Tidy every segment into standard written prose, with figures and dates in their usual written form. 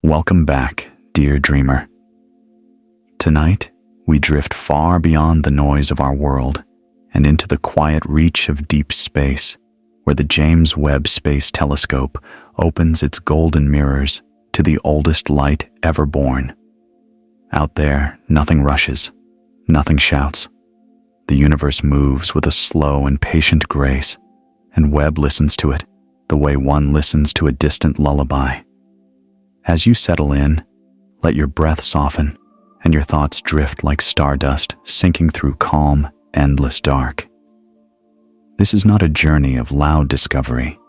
Welcome back, dear dreamer. Tonight, we drift far beyond the noise of our world and into the quiet reach of deep space, where the James Webb Space Telescope opens its golden mirrors to the oldest light ever born. Out there, nothing rushes, nothing shouts. The universe moves with a slow and patient grace, and Webb listens to it the way one listens to a distant lullaby. As you settle in, let your breath soften and your thoughts drift like stardust sinking through calm, endless dark. This is not a journey of loud discovery.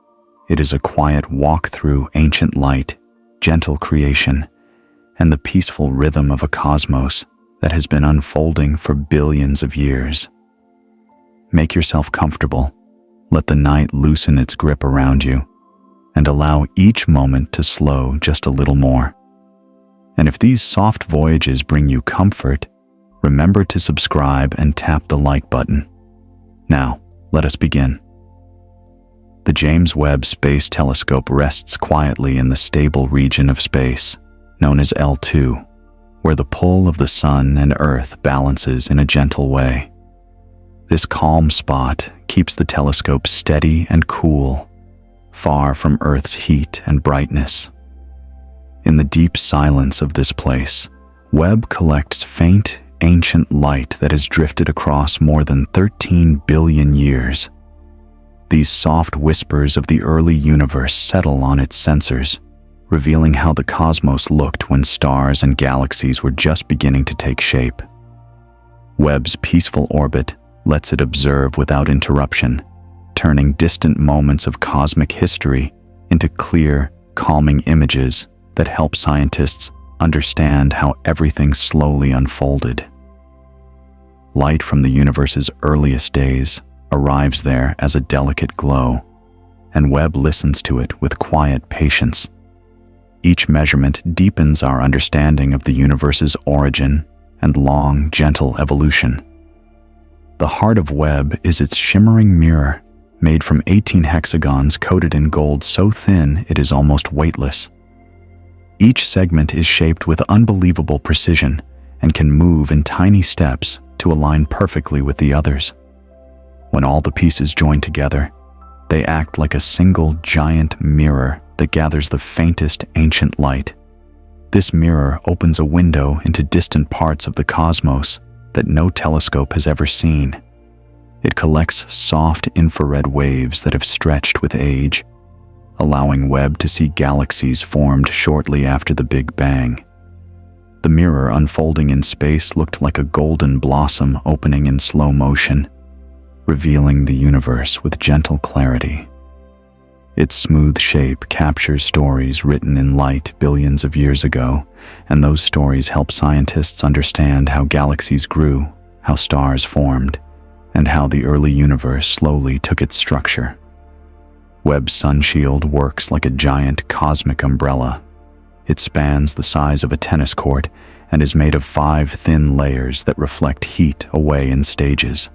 It is a quiet walk through ancient light, gentle creation, and the peaceful rhythm of a cosmos that has been unfolding for billions of years. Make yourself comfortable. Let the night loosen its grip around you, and allow each moment to slow just a little more. And if these soft voyages bring you comfort, remember to subscribe and tap the like button. Now, let us begin. The James Webb Space Telescope rests quietly in the stable region of space, known as L2, where the pull of the Sun and Earth balances in a gentle way. This calm spot keeps the telescope steady and cool, far from Earth's heat and brightness. In the deep silence of this place, Webb collects faint, ancient light that has drifted across more than 13 billion years. These soft whispers of the early universe settle on its sensors, revealing how the cosmos looked when stars and galaxies were just beginning to take shape. Webb's peaceful orbit lets it observe without interruption, turning distant moments of cosmic history into clear, calming images that help scientists understand how everything slowly unfolded. Light from the universe's earliest days arrives there as a delicate glow, and Webb listens to it with quiet patience. Each measurement deepens our understanding of the universe's origin and long, gentle evolution. The heart of Webb is its shimmering mirror, made from 18 hexagons coated in gold so thin it is almost weightless. Each segment is shaped with unbelievable precision and can move in tiny steps to align perfectly with the others. When all the pieces join together, they act like a single giant mirror that gathers the faintest ancient light. This mirror opens a window into distant parts of the cosmos that no telescope has ever seen. It collects soft infrared waves that have stretched with age, allowing Webb to see galaxies formed shortly after the Big Bang. The mirror unfolding in space looked like a golden blossom opening in slow motion, revealing the universe with gentle clarity. Its smooth shape captures stories written in light billions of years ago, and those stories help scientists understand how galaxies grew, how stars formed, and how the early universe slowly took its structure. Webb's sun shield works like a giant cosmic umbrella. It spans the size of a tennis court and is made of 5 thin layers that reflect heat away in stages.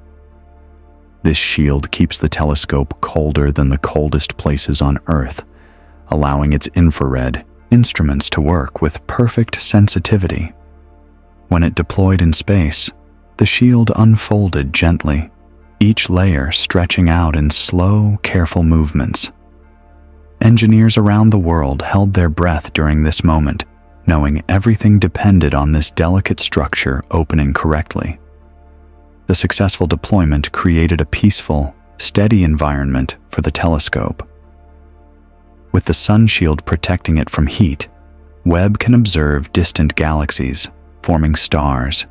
This shield keeps the telescope colder than the coldest places on Earth, allowing its infrared instruments to work with perfect sensitivity. When it deployed in space, the shield unfolded gently, each layer stretching out in slow, careful movements. Engineers around the world held their breath during this moment, knowing everything depended on this delicate structure opening correctly. The successful deployment created a peaceful, steady environment for the telescope. With the sun shield protecting it from heat, Webb can observe distant galaxies, forming stars,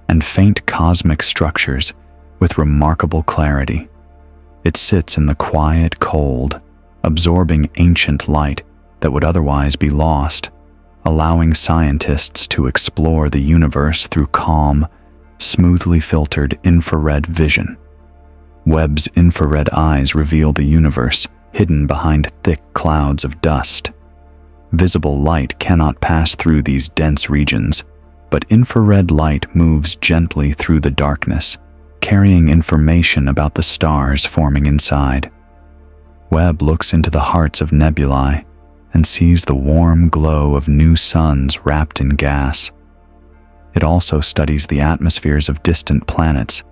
and faint cosmic structures with remarkable clarity. It sits in the quiet cold, absorbing ancient light that would otherwise be lost, allowing scientists to explore the universe through calm, smoothly filtered infrared vision. Webb's infrared eyes reveal the universe hidden behind thick clouds of dust. Visible light cannot pass through these dense regions, but infrared light moves gently through the darkness, carrying information about the stars forming inside. Webb looks into the hearts of nebulae and sees the warm glow of new suns wrapped in gas. It also studies the atmospheres of distant planets,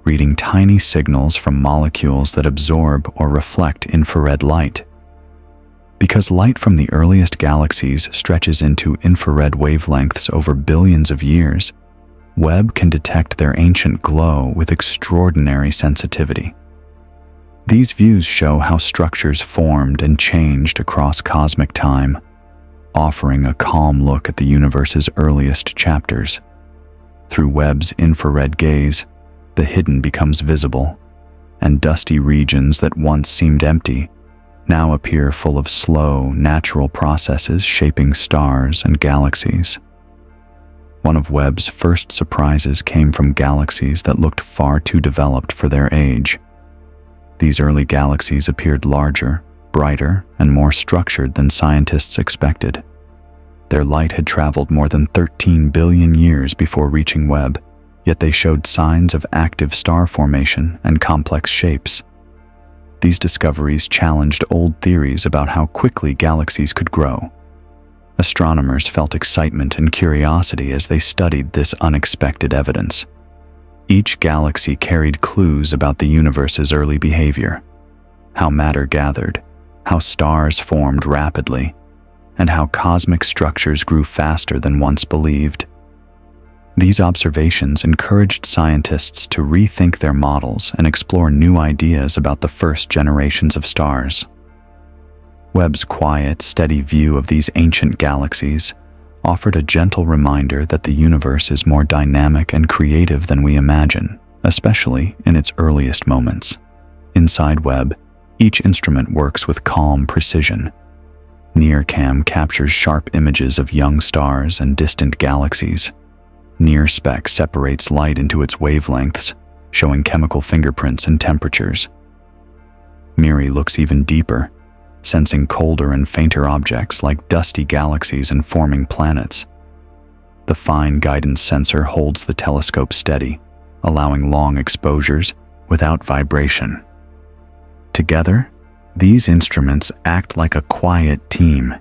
reading tiny signals from molecules that absorb or reflect infrared light. Because light from the earliest galaxies stretches into infrared wavelengths over billions of years, Webb can detect their ancient glow with extraordinary sensitivity. These views show how structures formed and changed across cosmic time, offering a calm look at the universe's earliest chapters. Through Webb's infrared gaze, the hidden becomes visible, and dusty regions that once seemed empty now appear full of slow, natural processes shaping stars and galaxies. One of Webb's first surprises came from galaxies that looked far too developed for their age. These early galaxies appeared larger, brighter, and more structured than scientists expected. Their light had traveled more than 13 billion years before reaching Webb, yet they showed signs of active star formation and complex shapes. These discoveries challenged old theories about how quickly galaxies could grow. Astronomers felt excitement and curiosity as they studied this unexpected evidence. Each galaxy carried clues about the universe's early behavior, how matter gathered, how stars formed rapidly, and how cosmic structures grew faster than once believed. These observations encouraged scientists to rethink their models and explore new ideas about the first generations of stars. Webb's quiet, steady view of these ancient galaxies offered a gentle reminder that the universe is more dynamic and creative than we imagine, especially in its earliest moments. Inside Webb, each instrument works with calm precision. NIRCam captures sharp images of young stars and distant galaxies. NIRSpec separates light into its wavelengths, showing chemical fingerprints and temperatures. MIRI looks even deeper, sensing colder and fainter objects like dusty galaxies and forming planets. The fine guidance sensor holds the telescope steady, allowing long exposures without vibration. Together, these instruments act like a quiet team,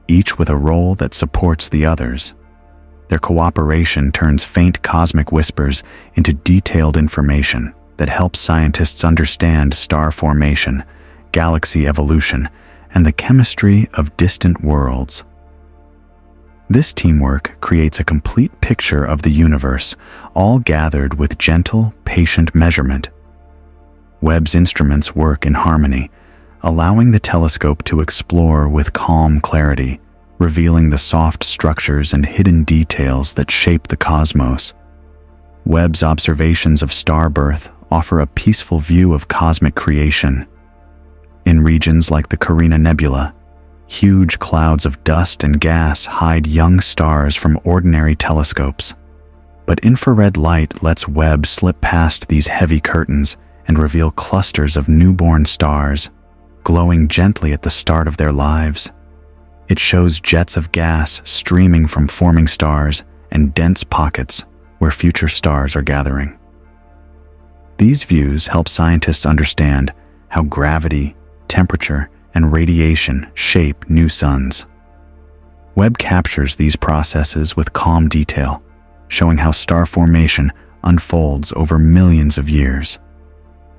each with a role that supports the others. Their cooperation turns faint cosmic whispers into detailed information that helps scientists understand star formation, galaxy evolution, and the chemistry of distant worlds. This teamwork creates a complete picture of the universe, all gathered with gentle, patient measurement. Webb's instruments work in harmony, allowing the telescope to explore with calm clarity, revealing the soft structures and hidden details that shape the cosmos. Webb's observations of star birth offer a peaceful view of cosmic creation. In regions like the Carina Nebula, huge clouds of dust and gas hide young stars from ordinary telescopes. But infrared light lets Webb slip past these heavy curtains and reveal clusters of newborn stars, glowing gently at the start of their lives. It shows jets of gas streaming from forming stars and dense pockets where future stars are gathering. These views help scientists understand how gravity, temperature, and radiation shape new suns. Webb captures these processes with calm detail, showing how star formation unfolds over millions of years.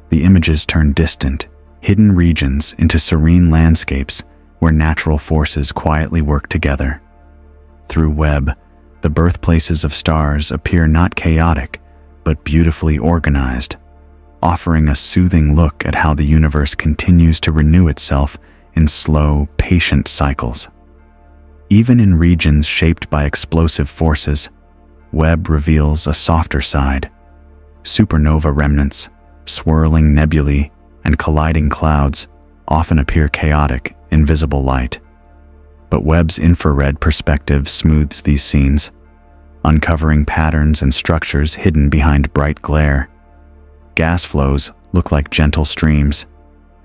The images turn distant, hidden regions into serene landscapes where natural forces quietly work together. Through Webb, the birthplaces of stars appear not chaotic, but beautifully organized, offering a soothing look at how the universe continues to renew itself in slow, patient cycles. Even in regions shaped by explosive forces, Webb reveals a softer side. Supernova remnants, swirling nebulae, and colliding clouds often appear chaotic in visible light. But Webb's infrared perspective smooths these scenes, uncovering patterns and structures hidden behind bright glare. Gas flows look like gentle streams,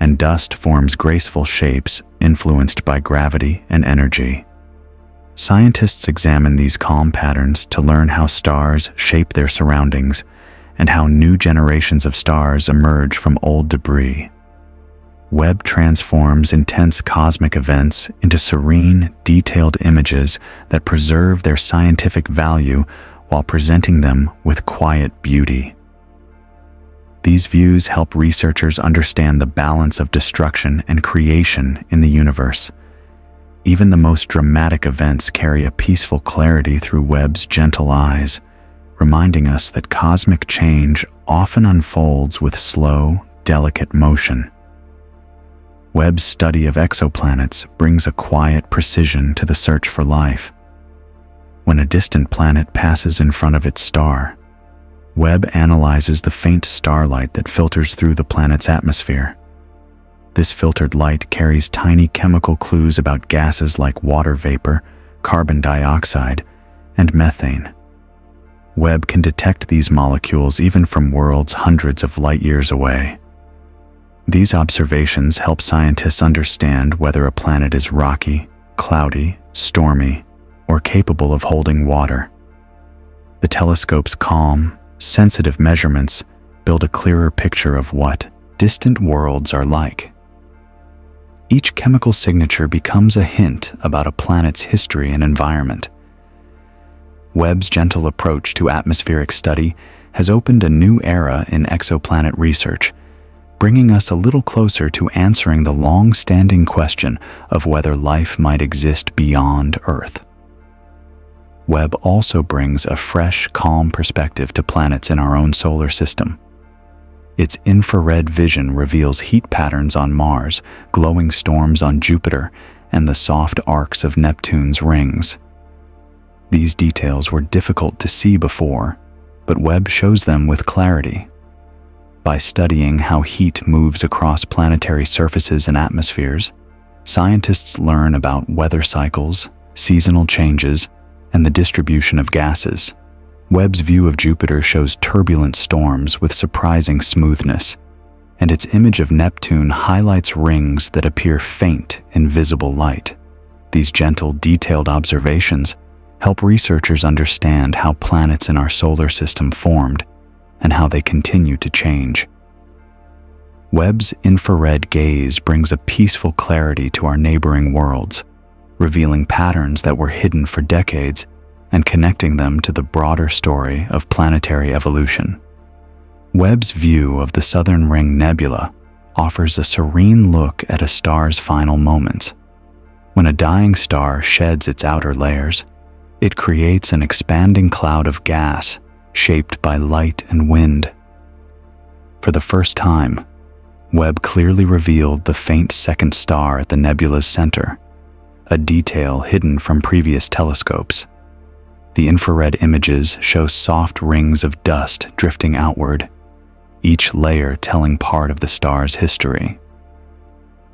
and dust forms graceful shapes influenced by gravity and energy. Scientists examine these calm patterns to learn how stars shape their surroundings and how new generations of stars emerge from old debris. Webb transforms intense cosmic events into serene, detailed images that preserve their scientific value while presenting them with quiet beauty. These views help researchers understand the balance of destruction and creation in the universe. Even the most dramatic events carry a peaceful clarity through Webb's gentle eyes, reminding us that cosmic change often unfolds with slow, delicate motion. Webb's study of exoplanets brings a quiet precision to the search for life. When a distant planet passes in front of its star, Webb analyzes the faint starlight that filters through the planet's atmosphere. This filtered light carries tiny chemical clues about gases like water vapor, carbon dioxide, and methane. Webb can detect these molecules even from worlds hundreds of light years away. These observations help scientists understand whether a planet is rocky, cloudy, stormy, or capable of holding water. The telescope's calm, sensitive measurements build a clearer picture of what distant worlds are like. Each chemical signature becomes a hint about a planet's history and environment. Webb's gentle approach to atmospheric study has opened a new era in exoplanet research, bringing us a little closer to answering the long-standing question of whether life might exist beyond Earth. Webb also brings a fresh, calm perspective to planets in our own solar system. Its infrared vision reveals heat patterns on Mars, glowing storms on Jupiter, and the soft arcs of Neptune's rings. These details were difficult to see before, but Webb shows them with clarity. By studying how heat moves across planetary surfaces and atmospheres, scientists learn about weather cycles, seasonal changes, and the distribution of gases. Webb's view of Jupiter shows turbulent storms with surprising smoothness, and its image of Neptune highlights rings that appear faint in visible light. These gentle, detailed observations help researchers understand how planets in our solar system formed and how they continue to change. Webb's infrared gaze brings a peaceful clarity to our neighboring worlds, revealing patterns that were hidden for decades and connecting them to the broader story of planetary evolution. Webb's view of the Southern Ring Nebula offers a serene look at a star's final moments. When a dying star sheds its outer layers, it creates an expanding cloud of gas shaped by light and wind. For the first time, Webb clearly revealed the faint second star at the nebula's center, a detail hidden from previous telescopes. The infrared images show soft rings of dust drifting outward, each layer telling part of the star's history.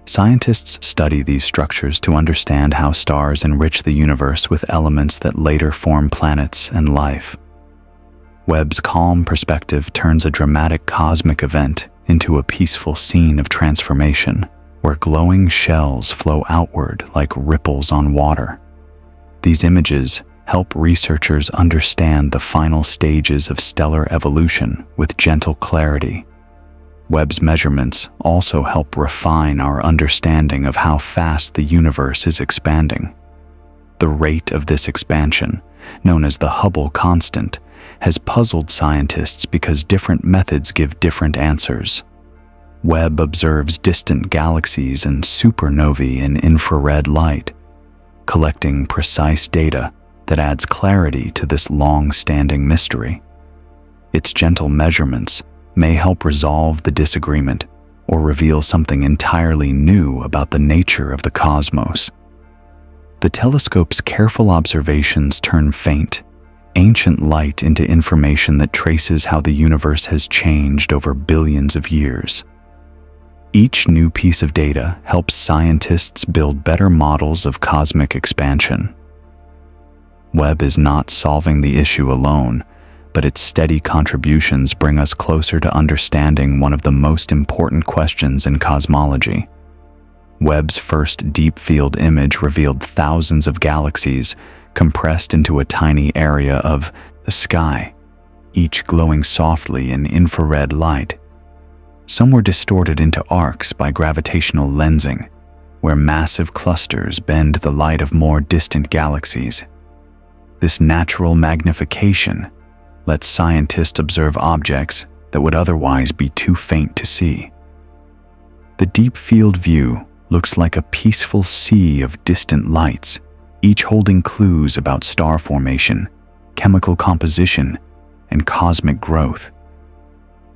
Scientists study these structures to understand how stars enrich the universe with elements that later form planets and life. Webb's calm perspective turns a dramatic cosmic event into a peaceful scene of transformation, where glowing shells flow outward like ripples on water. These images help researchers understand the final stages of stellar evolution with gentle clarity. Webb's measurements also help refine our understanding of how fast the universe is expanding. The rate of this expansion, known as the Hubble constant, has puzzled scientists because different methods give different answers. Webb observes distant galaxies and supernovae in infrared light, collecting precise data that adds clarity to this long-standing mystery. Its gentle measurements may help resolve the disagreement or reveal something entirely new about the nature of the cosmos. The telescope's careful observations turn faint, ancient light into information that traces how the universe has changed over billions of years. Each new piece of data helps scientists build better models of cosmic expansion. Webb is not solving the issue alone, but its steady contributions bring us closer to understanding one of the most important questions in cosmology. Webb's first deep-field image revealed thousands of galaxies compressed into a tiny area of the sky, each glowing softly in infrared light. Some were distorted into arcs by gravitational lensing, where massive clusters bend the light of more distant galaxies. This natural magnification lets scientists observe objects that would otherwise be too faint to see. The deep field view looks like a peaceful sea of distant lights, each holding clues about star formation, chemical composition, and cosmic growth.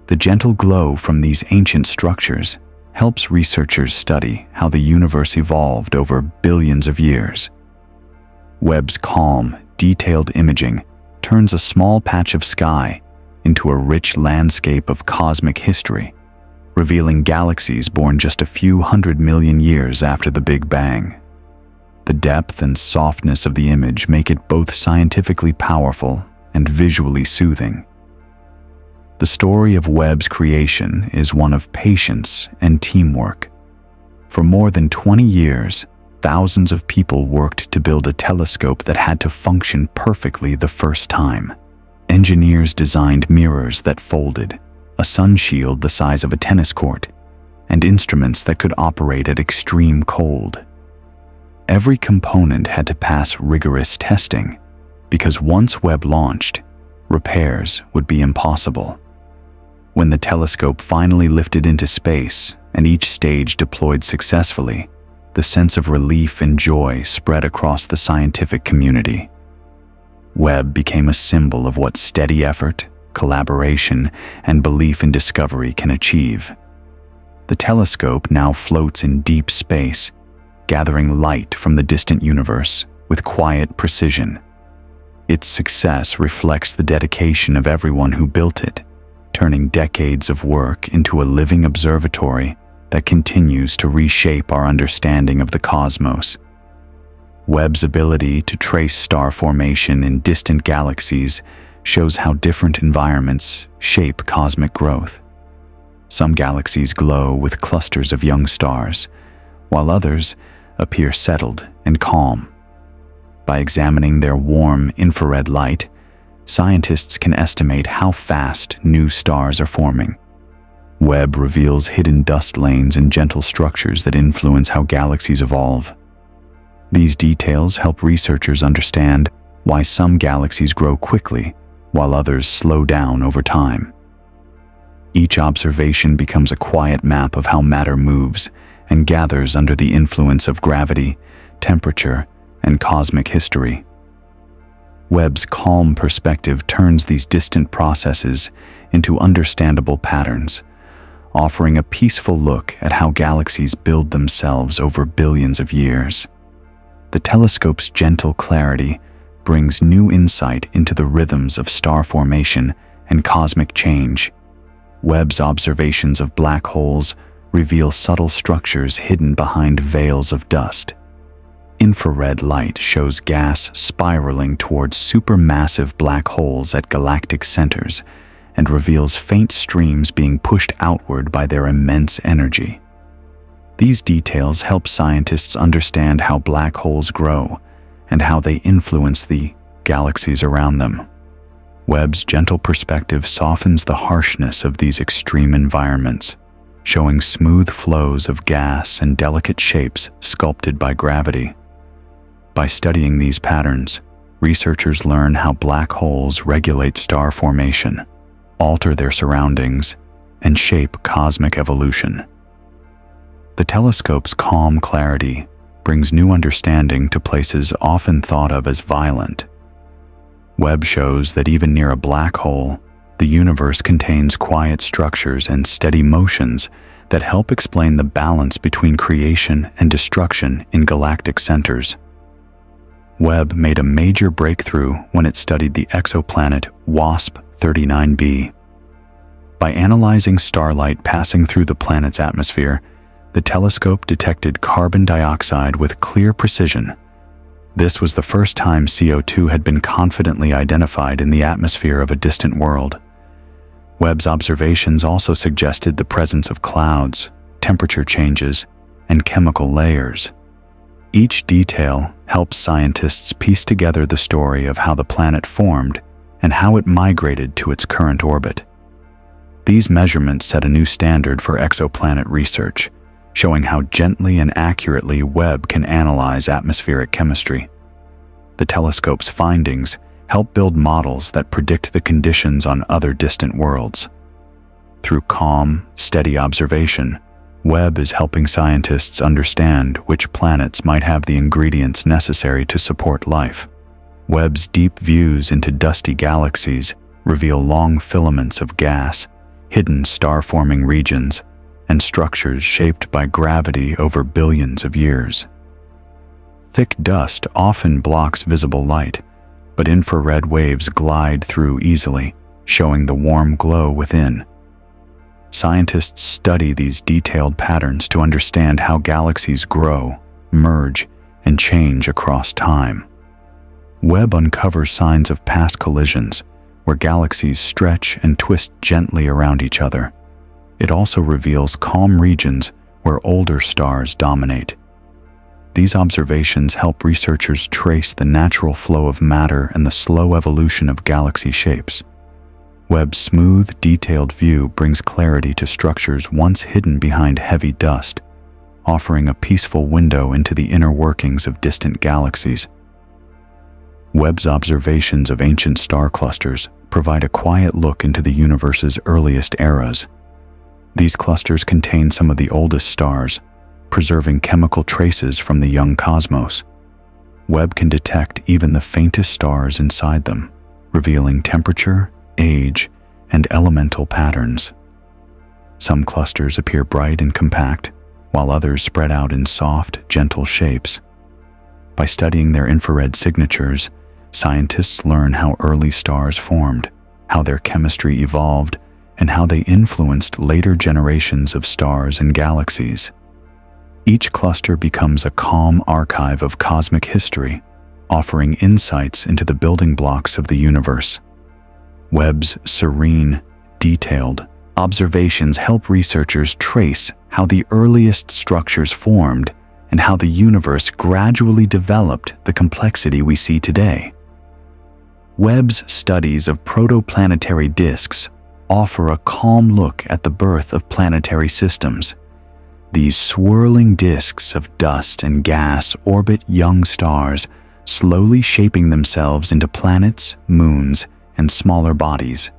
The gentle glow from these ancient structures helps researchers study how the universe evolved over billions of years. Webb's calm, detailed imaging turns a small patch of sky into a rich landscape of cosmic history, revealing galaxies born just a few 100 million years after the Big Bang. The depth and softness of the image make it both scientifically powerful and visually soothing. The story of Webb's creation is one of patience and teamwork. For more than 20 years, thousands of people worked to build a telescope that had to function perfectly the first time. Engineers designed mirrors that folded, a sun shield the size of a tennis court, and instruments that could operate at extreme cold. Every component had to pass rigorous testing, because once Webb launched, repairs would be impossible. When the telescope finally lifted into space and each stage deployed successfully, the sense of relief and joy spread across the scientific community. Webb became a symbol of what steady effort, collaboration, and belief in discovery can achieve. The telescope now floats in deep space, gathering light from the distant universe with quiet precision. Its success reflects the dedication of everyone who built it, turning decades of work into a living observatory that continues to reshape our understanding of the cosmos. Webb's ability to trace star formation in distant galaxies shows how different environments shape cosmic growth. Some galaxies glow with clusters of young stars, while others appear settled and calm. By examining their warm infrared light, scientists can estimate how fast new stars are forming. Webb reveals hidden dust lanes and gentle structures that influence how galaxies evolve. These details help researchers understand why some galaxies grow quickly while others slow down over time. Each observation becomes a quiet map of how matter moves and gathers under the influence of gravity, temperature, and cosmic history. Webb's calm perspective turns these distant processes into understandable patterns, offering a peaceful look at how galaxies build themselves over billions of years. The telescope's gentle clarity brings new insight into the rhythms of star formation and cosmic change. Webb's observations of black holes reveal subtle structures hidden behind veils of dust. Infrared light shows gas spiraling towards supermassive black holes at galactic centers and reveals faint streams being pushed outward by their immense energy. These details help scientists understand how black holes grow and how they influence the galaxies around them. Webb's gentle perspective softens the harshness of these extreme environments, showing smooth flows of gas and delicate shapes sculpted by gravity. By studying these patterns, researchers learn how black holes regulate star formation, alter their surroundings, and shape cosmic evolution. The telescope's calm clarity brings new understanding to places often thought of as violent. Webb shows that even near a black hole, the universe contains quiet structures and steady motions that help explain the balance between creation and destruction in galactic centers. Webb made a major breakthrough when it studied the exoplanet JWST-39b. By analyzing starlight passing through the planet's atmosphere, the telescope detected carbon dioxide with clear precision. This was the first time CO2 had been confidently identified in the atmosphere of a distant world. Webb's observations also suggested the presence of clouds, temperature changes, and chemical layers. Each detail helps scientists piece together the story of how the planet formed and how it migrated to its current orbit. These measurements set a new standard for exoplanet research, showing how gently and accurately Webb can analyze atmospheric chemistry. The telescope's findings help build models that predict the conditions on other distant worlds. Through calm, steady observation, Webb is helping scientists understand which planets might have the ingredients necessary to support life. Webb's deep views into dusty galaxies reveal long filaments of gas, hidden star-forming regions, and structures shaped by gravity over billions of years. Thick dust often blocks visible light, but infrared waves glide through easily, showing the warm glow within. Scientists study these detailed patterns to understand how galaxies grow, merge, and change across time. Webb uncovers signs of past collisions, where galaxies stretch and twist gently around each other. It also reveals calm regions where older stars dominate. These observations help researchers trace the natural flow of matter and the slow evolution of galaxy shapes. Webb's smooth, detailed view brings clarity to structures once hidden behind heavy dust, offering a peaceful window into the inner workings of distant galaxies. Webb's observations of ancient star clusters provide a quiet look into the universe's earliest eras. These clusters contain some of the oldest stars, preserving chemical traces from the young cosmos. Webb can detect even the faintest stars inside them, revealing temperature, age, and elemental patterns. Some clusters appear bright and compact, while others spread out in soft, gentle shapes. By studying their infrared signatures, scientists learn how early stars formed, how their chemistry evolved, and how they influenced later generations of stars and galaxies. Each cluster becomes a calm archive of cosmic history, offering insights into the building blocks of the universe. Webb's serene, detailed observations help researchers trace how the earliest structures formed and how the universe gradually developed the complexity we see today. Webb's studies of protoplanetary disks offer a calm look at the birth of planetary systems. These swirling disks of dust and gas orbit young stars, slowly shaping themselves into planets, moons, and smaller bodies.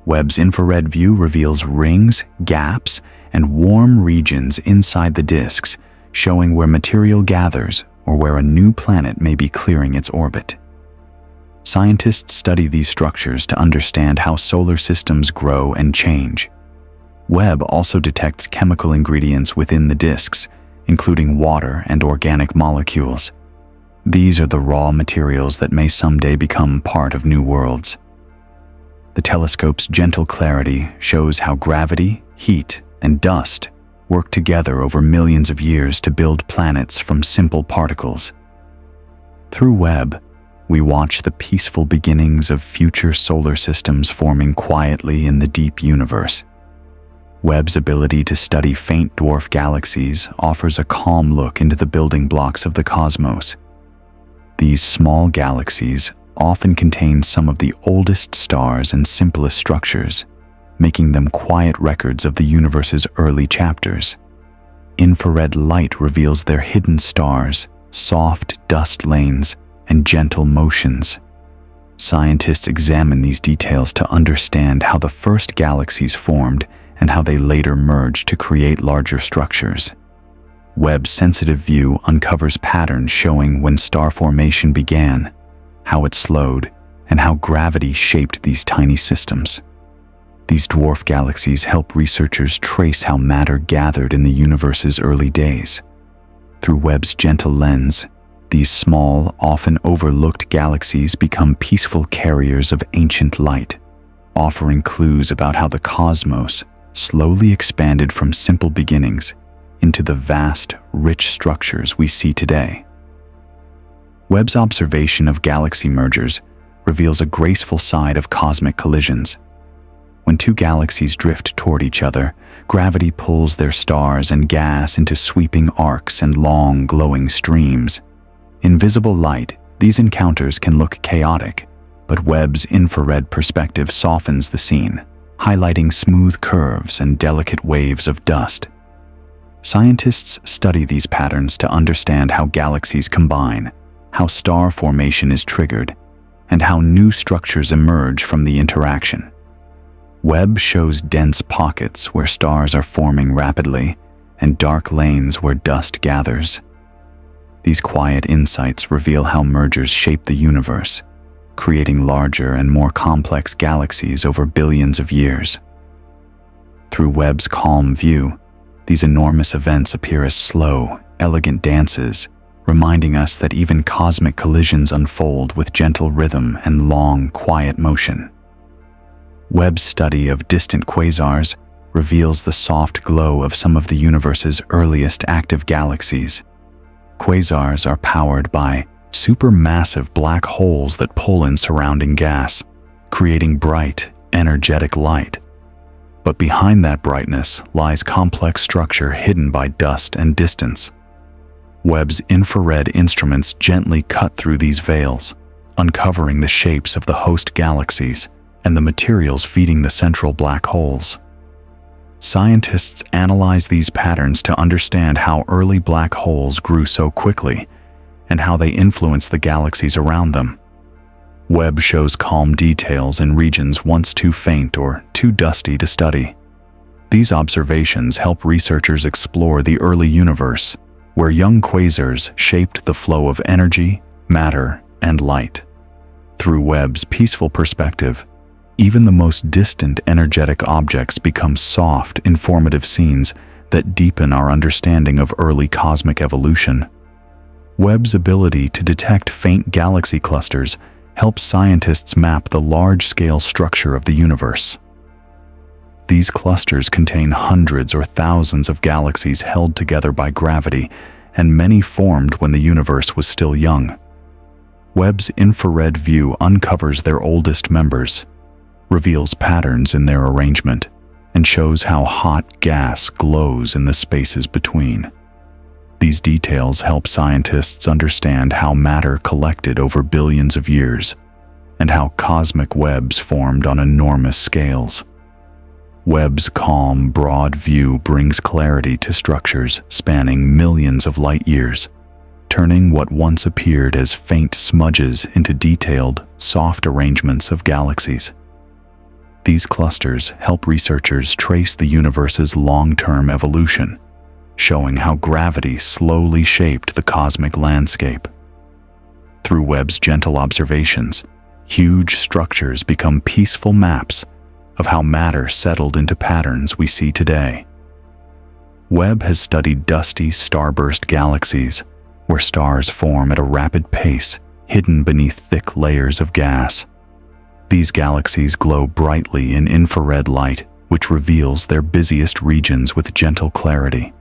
Webb's infrared view reveals rings, gaps, and warm regions inside the disks, showing where material gathers or where a new planet may be clearing its orbit. Scientists study these structures to understand how solar systems grow and change. Webb also detects chemical ingredients within the disks, including water and organic molecules. These are the raw materials that may someday become part of new worlds. The telescope's gentle clarity shows how gravity, heat, and dust work together over millions of years to build planets from simple particles. Through Webb, we watch the peaceful beginnings of future solar systems forming quietly in the deep universe. Webb's ability to study faint dwarf galaxies offers a calm look into the building blocks of the cosmos. These small galaxies often contain some of the oldest stars and simplest structures, making them quiet records of the universe's early chapters. Infrared light reveals their hidden stars, soft dust lanes, and gentle motions. Scientists examine these details to understand how the first galaxies formed and how they later merged to create larger structures. Webb's sensitive view uncovers patterns showing when star formation began, how it slowed, and how gravity shaped these tiny systems. These dwarf galaxies help researchers trace how matter gathered in the universe's early days. Through Webb's gentle lens, these small, often overlooked galaxies become peaceful carriers of ancient light, offering clues about how the cosmos slowly expanded from simple beginnings into the vast, rich structures we see today. Webb's observation of galaxy mergers reveals a graceful side of cosmic collisions. When two galaxies drift toward each other, gravity pulls their stars and gas into sweeping arcs and long, glowing streams. In visible light, these encounters can look chaotic, but Webb's infrared perspective softens the scene, highlighting smooth curves and delicate waves of dust. Scientists study these patterns to understand how galaxies combine, how star formation is triggered, and how new structures emerge from the interaction. Webb shows dense pockets where stars are forming rapidly and dark lanes where dust gathers. These quiet insights reveal how mergers shape the universe, creating larger and more complex galaxies over billions of years. Through Webb's calm view, these enormous events appear as slow, elegant dances, reminding us that even cosmic collisions unfold with gentle rhythm and long, quiet motion. Webb's study of distant quasars reveals the soft glow of some of the universe's earliest active galaxies. Quasars are powered by supermassive black holes that pull in surrounding gas, creating bright, energetic light. But behind that brightness lies complex structure hidden by dust and distance. Webb's infrared instruments gently cut through these veils, uncovering the shapes of the host galaxies and the materials feeding the central black holes. Scientists analyze these patterns to understand how early black holes grew so quickly and how they influence the galaxies around them. Webb shows calm details in regions once too faint or too dusty to study. These observations help researchers explore the early universe, where young quasars shaped the flow of energy, matter, and light. Through Webb's peaceful perspective, even the most distant energetic objects become soft, informative scenes that deepen our understanding of early cosmic evolution. Webb's ability to detect faint galaxy clusters helps scientists map the large-scale structure of the universe. These clusters contain hundreds or thousands of galaxies held together by gravity, and many formed when the universe was still young. Webb's infrared view uncovers their oldest members, reveals patterns in their arrangement, and shows how hot gas glows in the spaces between. These details help scientists understand how matter collected over billions of years, and how cosmic webs formed on enormous scales. Webb's calm, broad view brings clarity to structures spanning millions of light years, turning what once appeared as faint smudges into detailed, soft arrangements of galaxies. These clusters help researchers trace the universe's long-term evolution, showing how gravity slowly shaped the cosmic landscape. Through Webb's gentle observations, huge structures become peaceful maps of how matter settled into patterns we see today. Webb has studied dusty, starburst galaxies, where stars form at a rapid pace, hidden beneath thick layers of gas. These galaxies glow brightly in infrared light, which reveals their busiest regions with gentle clarity.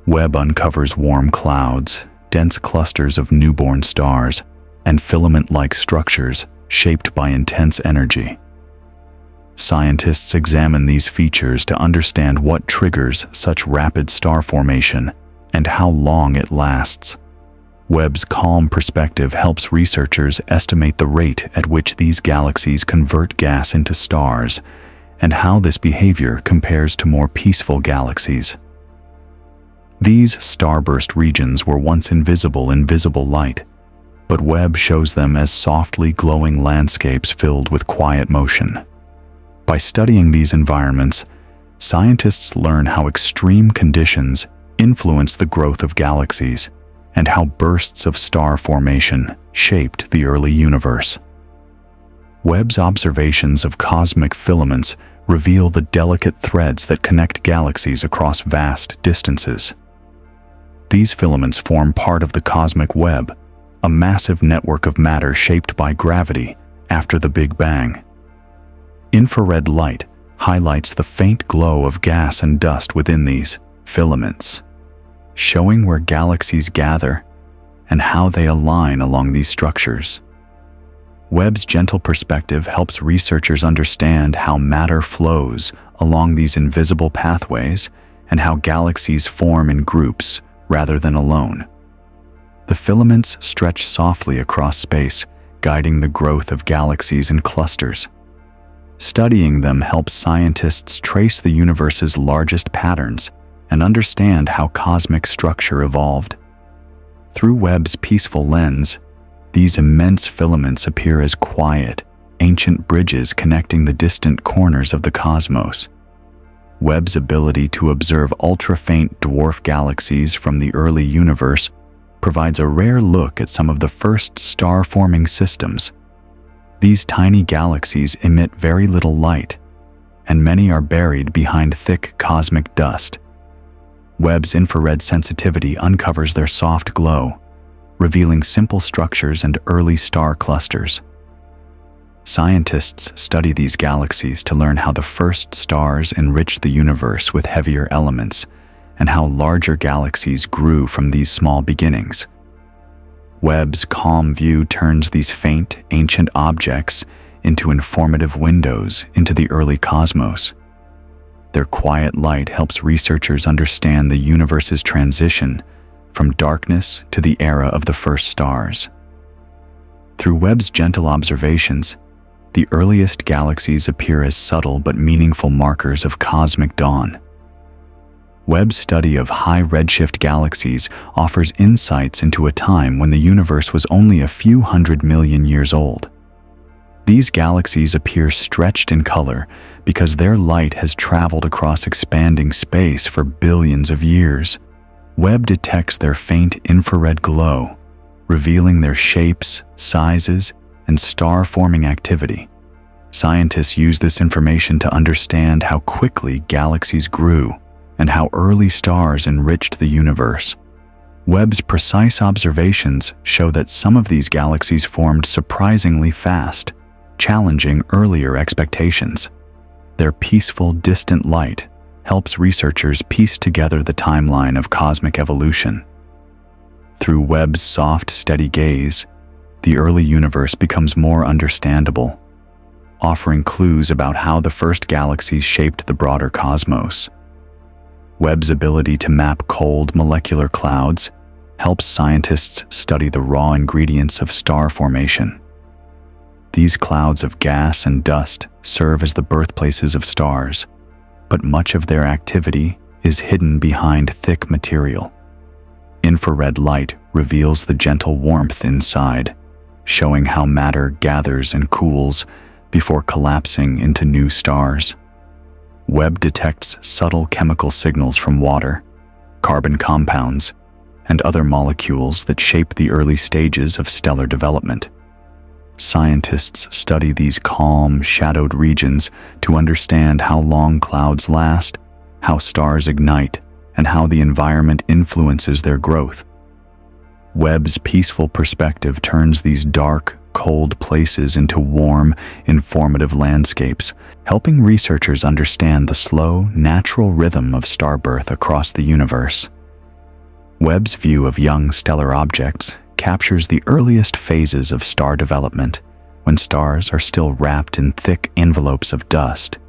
Webb uncovers warm clouds, dense clusters of newborn stars, and filament-like structures shaped by intense energy. Scientists examine these features to understand what triggers such rapid star formation and how long it lasts. Webb's calm perspective helps researchers estimate the rate at which these galaxies convert gas into stars and how this behavior compares to more peaceful galaxies. These starburst regions were once invisible in visible light, but Webb shows them as softly glowing landscapes filled with quiet motion. By studying these environments, scientists learn how extreme conditions influence the growth of galaxies and how bursts of star formation shaped the early universe. Webb's observations of cosmic filaments reveal the delicate threads that connect galaxies across vast distances. These filaments form part of the cosmic web, a massive network of matter shaped by gravity after the Big Bang. Infrared light highlights the faint glow of gas and dust within these filaments, showing where galaxies gather and how they align along these structures. Webb's gentle perspective helps researchers understand how matter flows along these invisible pathways and how galaxies form in groups rather than alone. The filaments stretch softly across space, guiding the growth of galaxies and clusters. Studying them helps scientists trace the universe's largest patterns and understand how cosmic structure evolved. Through Webb's peaceful lens, these immense filaments appear as quiet, ancient bridges connecting the distant corners of the cosmos. Webb's ability to observe ultra-faint dwarf galaxies from the early universe provides a rare look at some of the first star-forming systems. These tiny galaxies emit very little light, and many are buried behind thick cosmic dust. Webb's infrared sensitivity uncovers their soft glow, revealing simple structures and early star clusters. Scientists study these galaxies to learn how the first stars enriched the universe with heavier elements and how larger galaxies grew from these small beginnings. Webb's calm view turns these faint, ancient objects into informative windows into the early cosmos. Their quiet light helps researchers understand the universe's transition from darkness to the era of the first stars. Through Webb's gentle observations, the earliest galaxies appear as subtle but meaningful markers of cosmic dawn. Webb's study of high redshift galaxies offers insights into a time when the universe was only a few 100 million years old. These galaxies appear stretched in color because their light has traveled across expanding space for billions of years. Webb detects their faint infrared glow, revealing their shapes, sizes, and star-forming activity. Scientists use this information to understand how quickly galaxies grew and how early stars enriched the universe. Webb's precise observations show that some of these galaxies formed surprisingly fast, challenging earlier expectations. Their peaceful, distant light helps researchers piece together the timeline of cosmic evolution. Through Webb's soft, steady gaze, the early universe becomes more understandable, offering clues about how the first galaxies shaped the broader cosmos. Webb's ability to map cold molecular clouds helps scientists study the raw ingredients of star formation. These clouds of gas and dust serve as the birthplaces of stars, but much of their activity is hidden behind thick material. Infrared light reveals the gentle warmth inside, showing how matter gathers and cools before collapsing into new stars. Webb detects subtle chemical signals from water, carbon compounds, and other molecules that shape the early stages of stellar development. Scientists study these calm, shadowed regions to understand how long clouds last, how stars ignite, and how the environment influences their growth. Webb's peaceful perspective turns these dark, cold places into warm, informative landscapes, helping researchers understand the slow, natural rhythm of star birth across the universe. Webb's view of young stellar objects captures the earliest phases of star development, when stars are still wrapped in thick envelopes of dust.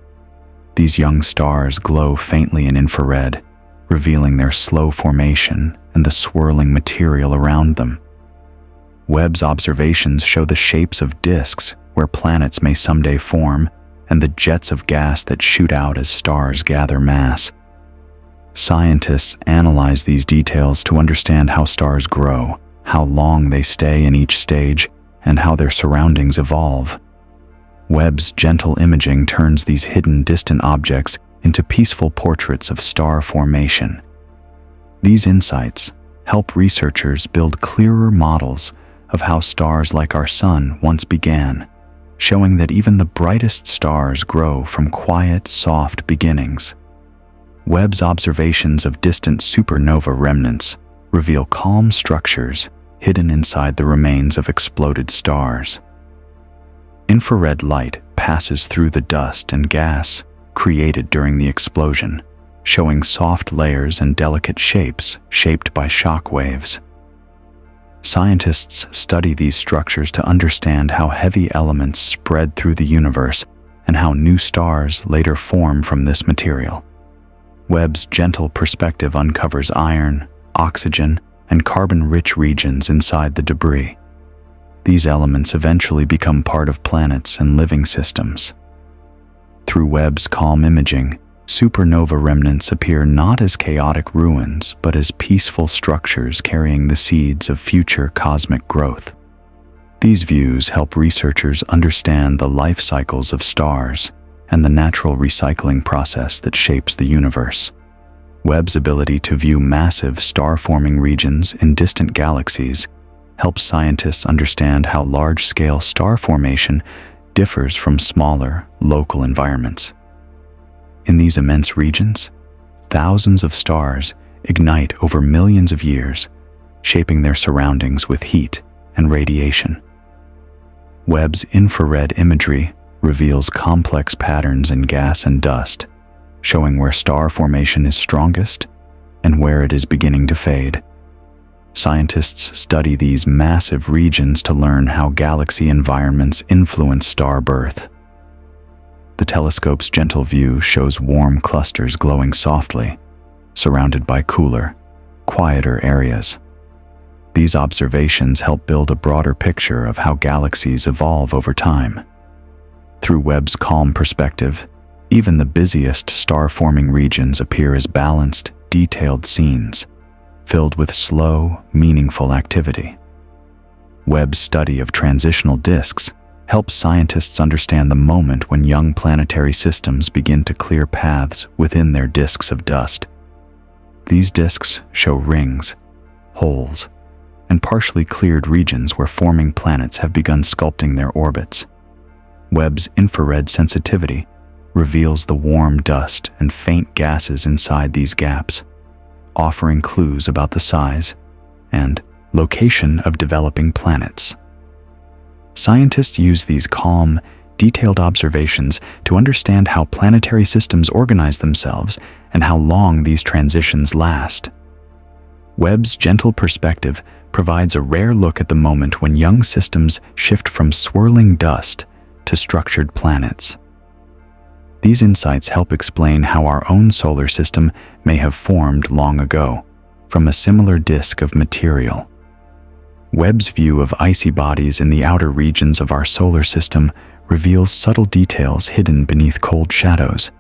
These young stars glow faintly in infrared, revealing their slow formation and the swirling material around them. Webb's observations show the shapes of disks where planets may someday form and the jets of gas that shoot out as stars gather mass. Scientists analyze these details to understand how stars grow, how long they stay in each stage, and how their surroundings evolve. Webb's gentle imaging turns these hidden, distant objects into peaceful portraits of star formation. These insights help researchers build clearer models of how stars like our Sun once began, showing that even the brightest stars grow from quiet, soft beginnings. Webb's observations of distant supernova remnants reveal calm structures hidden inside the remains of exploded stars. Infrared light passes through the dust and gas created during the explosion, showing soft layers and delicate shapes shaped by shock waves. Scientists study these structures to understand how heavy elements spread through the universe and how new stars later form from this material. Webb's gentle perspective uncovers iron, oxygen, and carbon-rich regions inside the debris. These elements eventually become part of planets and living systems. Through Webb's calm imaging, supernova remnants appear not as chaotic ruins, but as peaceful structures carrying the seeds of future cosmic growth. These views help researchers understand the life cycles of stars and the natural recycling process that shapes the universe. Webb's ability to view massive star-forming regions in distant galaxies helps scientists understand how large-scale star formation differs from smaller, local environments. In these immense regions, thousands of stars ignite over millions of years, shaping their surroundings with heat and radiation. Webb's infrared imagery reveals complex patterns in gas and dust, showing where star formation is strongest and where it is beginning to fade. Scientists study these massive regions to learn how galaxy environments influence star birth. The telescope's gentle view shows warm clusters glowing softly, surrounded by cooler, quieter areas. These observations help build a broader picture of how galaxies evolve over time. Through Webb's calm perspective, even the busiest star-forming regions appear as balanced, detailed scenes, filled with slow, meaningful activity. Webb's study of transitional disks helps scientists understand the moment when young planetary systems begin to clear paths within their disks of dust. These disks show rings, holes, and partially cleared regions where forming planets have begun sculpting their orbits. Webb's infrared sensitivity reveals the warm dust and faint gases inside these gaps, offering clues about the size and location of developing planets. Scientists use these calm, detailed observations to understand how planetary systems organize themselves and how long these transitions last. Webb's gentle perspective provides a rare look at the moment when young systems shift from swirling dust to structured planets. These insights help explain how our own solar system may have formed long ago, from a similar disk of material. Webb's view of icy bodies in the outer regions of our solar system reveals subtle details hidden beneath cold shadows.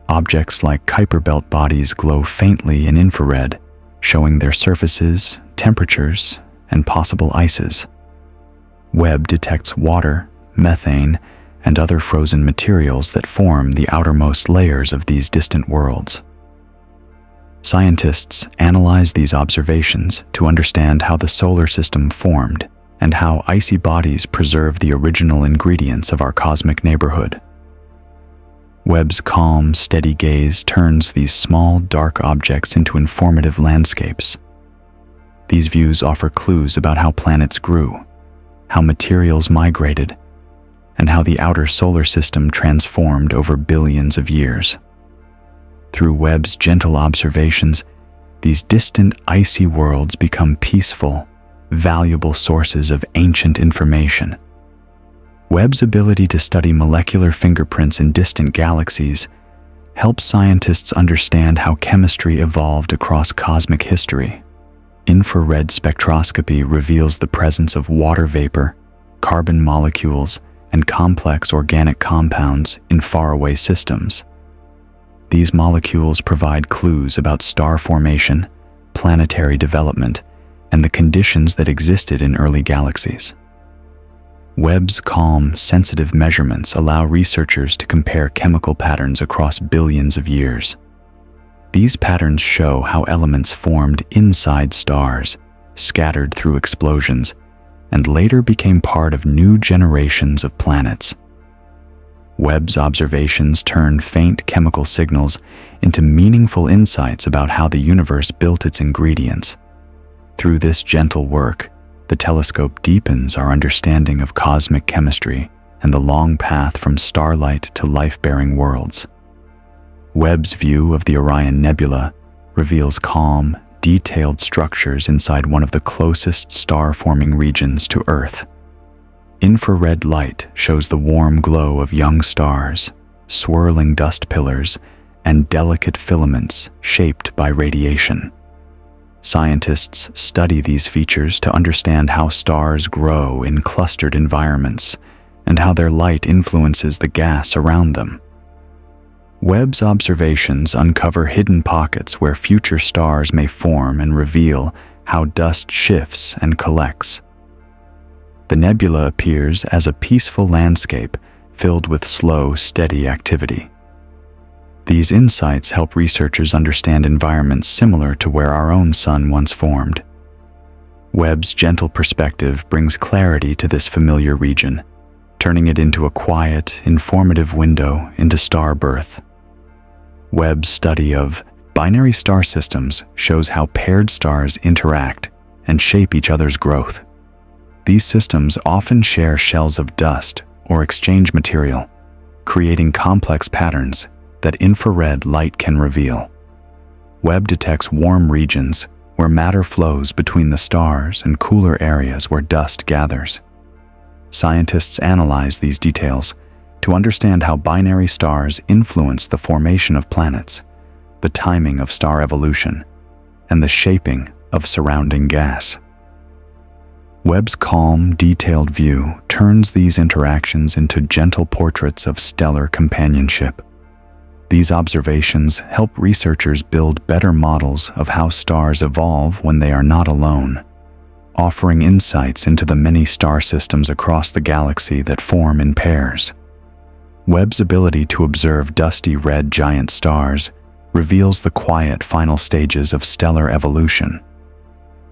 Objects like Kuiper belt bodies glow faintly in infrared, showing their surfaces, temperatures, and possible ices. Webb detects water, methane, and other frozen materials that form the outermost layers of these distant worlds. Scientists analyze these observations to understand how the solar system formed and how icy bodies preserve the original ingredients of our cosmic neighborhood. Webb's calm, steady gaze turns these small, dark objects into informative landscapes. These views offer clues about how planets grew, how materials migrated, and how the outer solar system transformed over billions of years. Through Webb's gentle observations, these distant icy worlds become peaceful, valuable sources of ancient information. Webb's ability to study molecular fingerprints in distant galaxies helps scientists understand how chemistry evolved across cosmic history. Infrared spectroscopy reveals the presence of water vapor, carbon molecules, and complex organic compounds in faraway systems. These molecules provide clues about star formation, planetary development, and the conditions that existed in early galaxies. Webb's calm, sensitive measurements allow researchers to compare chemical patterns across billions of years. These patterns show how elements formed inside stars, scattered through explosions, and later became part of new generations of planets. Webb's observations turn faint chemical signals into meaningful insights about how the universe built its ingredients. Through this gentle work, the telescope deepens our understanding of cosmic chemistry and the long path from starlight to life-bearing worlds. Webb's view of the Orion Nebula reveals calm, detailed structures inside one of the closest star-forming regions to Earth. Infrared light shows the warm glow of young stars, swirling dust pillars, and delicate filaments shaped by radiation. Scientists study these features to understand how stars grow in clustered environments and how their light influences the gas around them. Webb's observations uncover hidden pockets where future stars may form and reveal how dust shifts and collects. The nebula appears as a peaceful landscape filled with slow, steady activity. These insights help researchers understand environments similar to where our own sun once formed. Webb's gentle perspective brings clarity to this familiar region, turning it into a quiet, informative window into star birth. Webb's study of binary star systems shows how paired stars interact and shape each other's growth. These systems often share shells of dust or exchange material, creating complex patterns that infrared light can reveal. Webb detects warm regions where matter flows between the stars and cooler areas where dust gathers. Scientists analyze these details to understand how binary stars influence the formation of planets, the timing of star evolution, and the shaping of surrounding gas. Webb's calm, detailed view turns these interactions into gentle portraits of stellar companionship. These observations help researchers build better models of how stars evolve when they are not alone, offering insights into the many star systems across the galaxy that form in pairs. Webb's ability to observe dusty red giant stars reveals the quiet final stages of stellar evolution.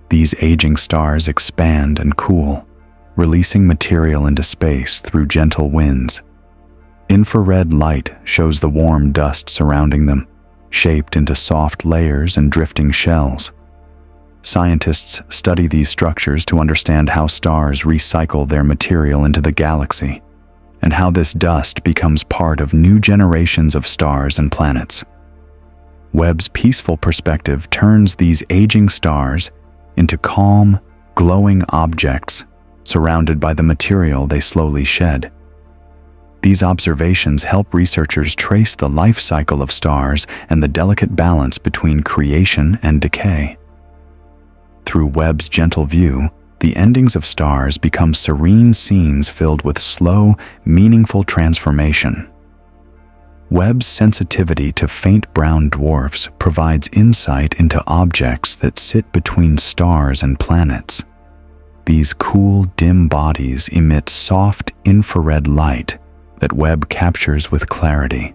These aging stars expand and cool, releasing material into space through gentle winds. Infrared light shows the warm dust surrounding them, shaped into soft layers and drifting shells. Scientists study these structures to understand how stars recycle their material into the galaxy, and how this dust becomes part of new generations of stars and planets. Webb's peaceful perspective turns these aging stars into calm, glowing objects surrounded by the material they slowly shed. These observations help researchers trace the life cycle of stars and the delicate balance between creation and decay. Through Webb's gentle view, the endings of stars become serene scenes filled with slow, meaningful transformation. Webb's sensitivity to faint brown dwarfs provides insight into objects that sit between stars and planets. These cool, dim bodies emit soft infrared light that Webb captures with clarity.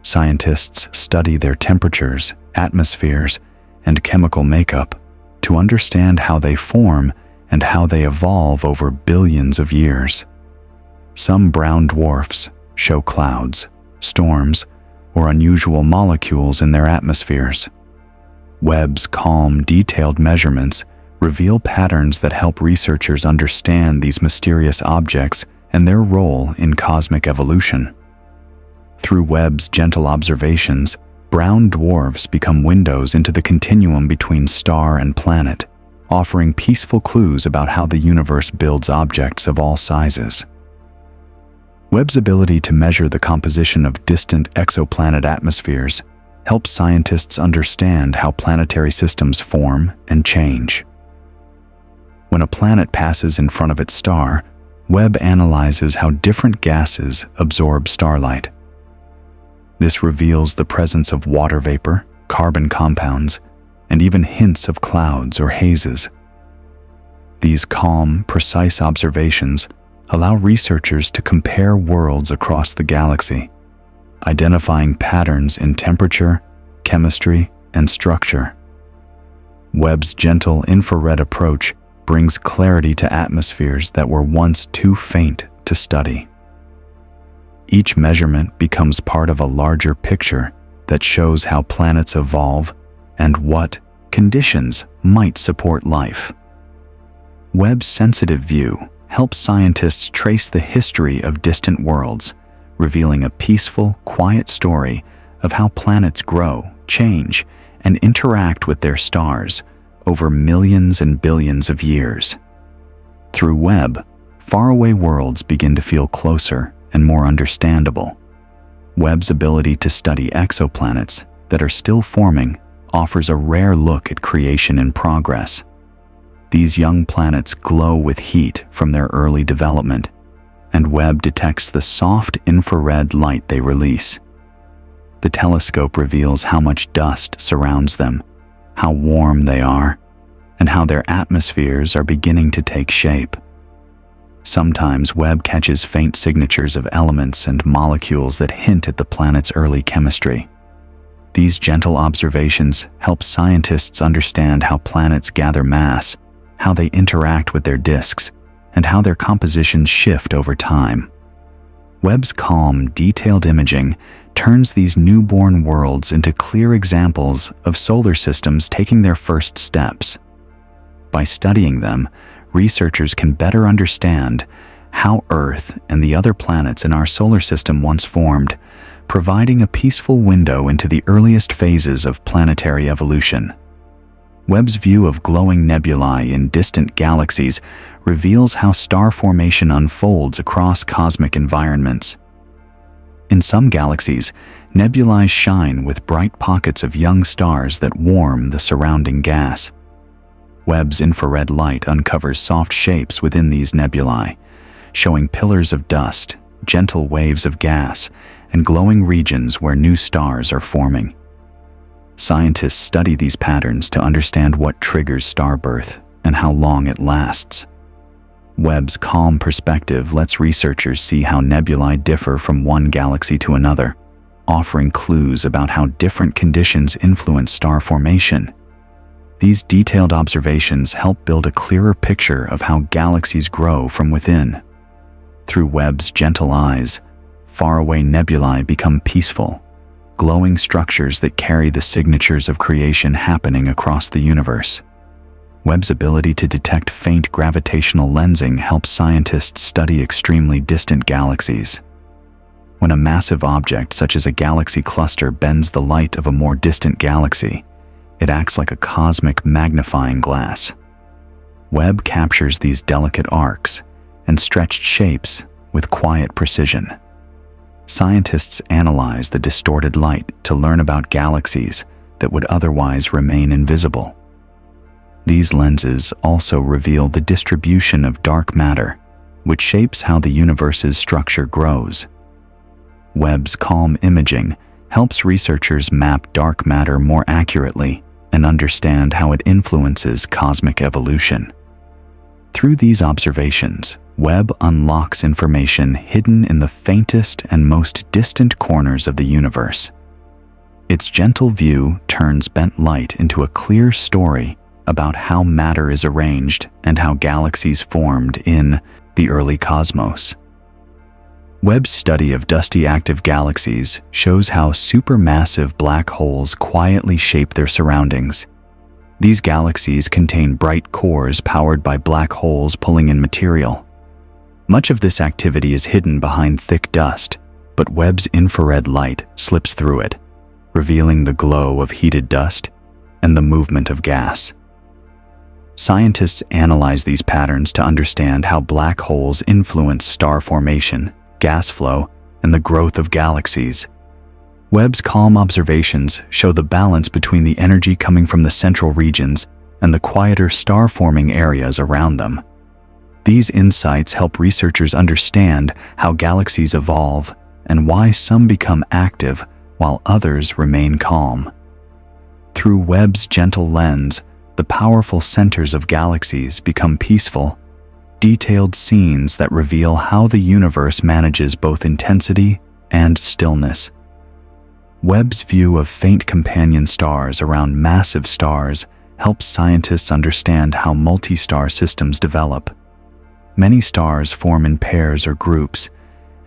Scientists study their temperatures, atmospheres, and chemical makeup to understand how they form and how they evolve over billions of years. Some brown dwarfs show clouds, storms, or unusual molecules in their atmospheres. Webb's calm, detailed measurements reveal patterns that help researchers understand these mysterious objects and their role in cosmic evolution. Through Webb's gentle observations, brown dwarfs become windows into the continuum between star and planet, offering peaceful clues about how the universe builds objects of all sizes. Webb's ability to measure the composition of distant exoplanet atmospheres helps scientists understand how planetary systems form and change. When a planet passes in front of its star, Webb analyzes how different gases absorb starlight. This reveals the presence of water vapor, carbon compounds, and even hints of clouds or hazes. These calm, precise observations allow researchers to compare worlds across the galaxy, identifying patterns in temperature, chemistry, and structure. Webb's gentle infrared approach brings clarity to atmospheres that were once too faint to study. Each measurement becomes part of a larger picture that shows how planets evolve and what conditions might support life. Webb's sensitive view helps scientists trace the history of distant worlds, revealing a peaceful, quiet story of how planets grow, change, and interact with their stars over millions and billions of years. Through Webb, faraway worlds begin to feel closer and more understandable. Webb's ability to study exoplanets that are still forming offers a rare look at creation in progress. These young planets glow with heat from their early development, and Webb detects the soft infrared light they release. The telescope reveals how much dust surrounds them, how warm they are, and how their atmospheres are beginning to take shape. Sometimes Webb catches faint signatures of elements and molecules that hint at the planet's early chemistry. These gentle observations help scientists understand how planets gather mass, how they interact with their disks, and how their compositions shift over time. Webb's calm, detailed imaging turns these newborn worlds into clear examples of solar systems taking their first steps. By studying them, researchers can better understand how Earth and the other planets in our solar system once formed, providing a peaceful window into the earliest phases of planetary evolution. Webb's view of glowing nebulae in distant galaxies reveals how star formation unfolds across cosmic environments. In some galaxies, nebulae shine with bright pockets of young stars that warm the surrounding gas. Webb's infrared light uncovers soft shapes within these nebulae, showing pillars of dust, gentle waves of gas, and glowing regions where new stars are forming. Scientists study these patterns to understand what triggers star birth and how long it lasts. Webb's calm perspective lets researchers see how nebulae differ from one galaxy to another, offering clues about how different conditions influence star formation. These detailed observations help build a clearer picture of how galaxies grow from within. Through Webb's gentle eyes, faraway nebulae become peaceful, glowing structures that carry the signatures of creation happening across the universe. Webb's ability to detect faint gravitational lensing helps scientists study extremely distant galaxies. When a massive object such as a galaxy cluster bends the light of a more distant galaxy, it acts like a cosmic magnifying glass. Webb captures these delicate arcs and stretched shapes with quiet precision. Scientists analyze the distorted light to learn about galaxies that would otherwise remain invisible. These lenses also reveal the distribution of dark matter, which shapes how the universe's structure grows. Webb's calm imaging helps researchers map dark matter more accurately and understand how it influences cosmic evolution. Through these observations, Webb unlocks information hidden in the faintest and most distant corners of the universe. Its gentle view turns bent light into a clear story about how matter is arranged and how galaxies formed in the early cosmos. Webb's study of dusty active galaxies shows how supermassive black holes quietly shape their surroundings. These galaxies contain bright cores powered by black holes pulling in material. Much of this activity is hidden behind thick dust, but Webb's infrared light slips through it, revealing the glow of heated dust and the movement of gas. Scientists analyze these patterns to understand how black holes influence star formation, gas flow, and the growth of galaxies. Webb's calm observations show the balance between the energy coming from the central regions and the quieter star-forming areas around them. These insights help researchers understand how galaxies evolve and why some become active while others remain calm. Through Webb's gentle lens, the powerful centers of galaxies become peaceful, detailed scenes that reveal how the universe manages both intensity and stillness. Webb's view of faint companion stars around massive stars helps scientists understand how multi-star systems develop. Many stars form in pairs or groups,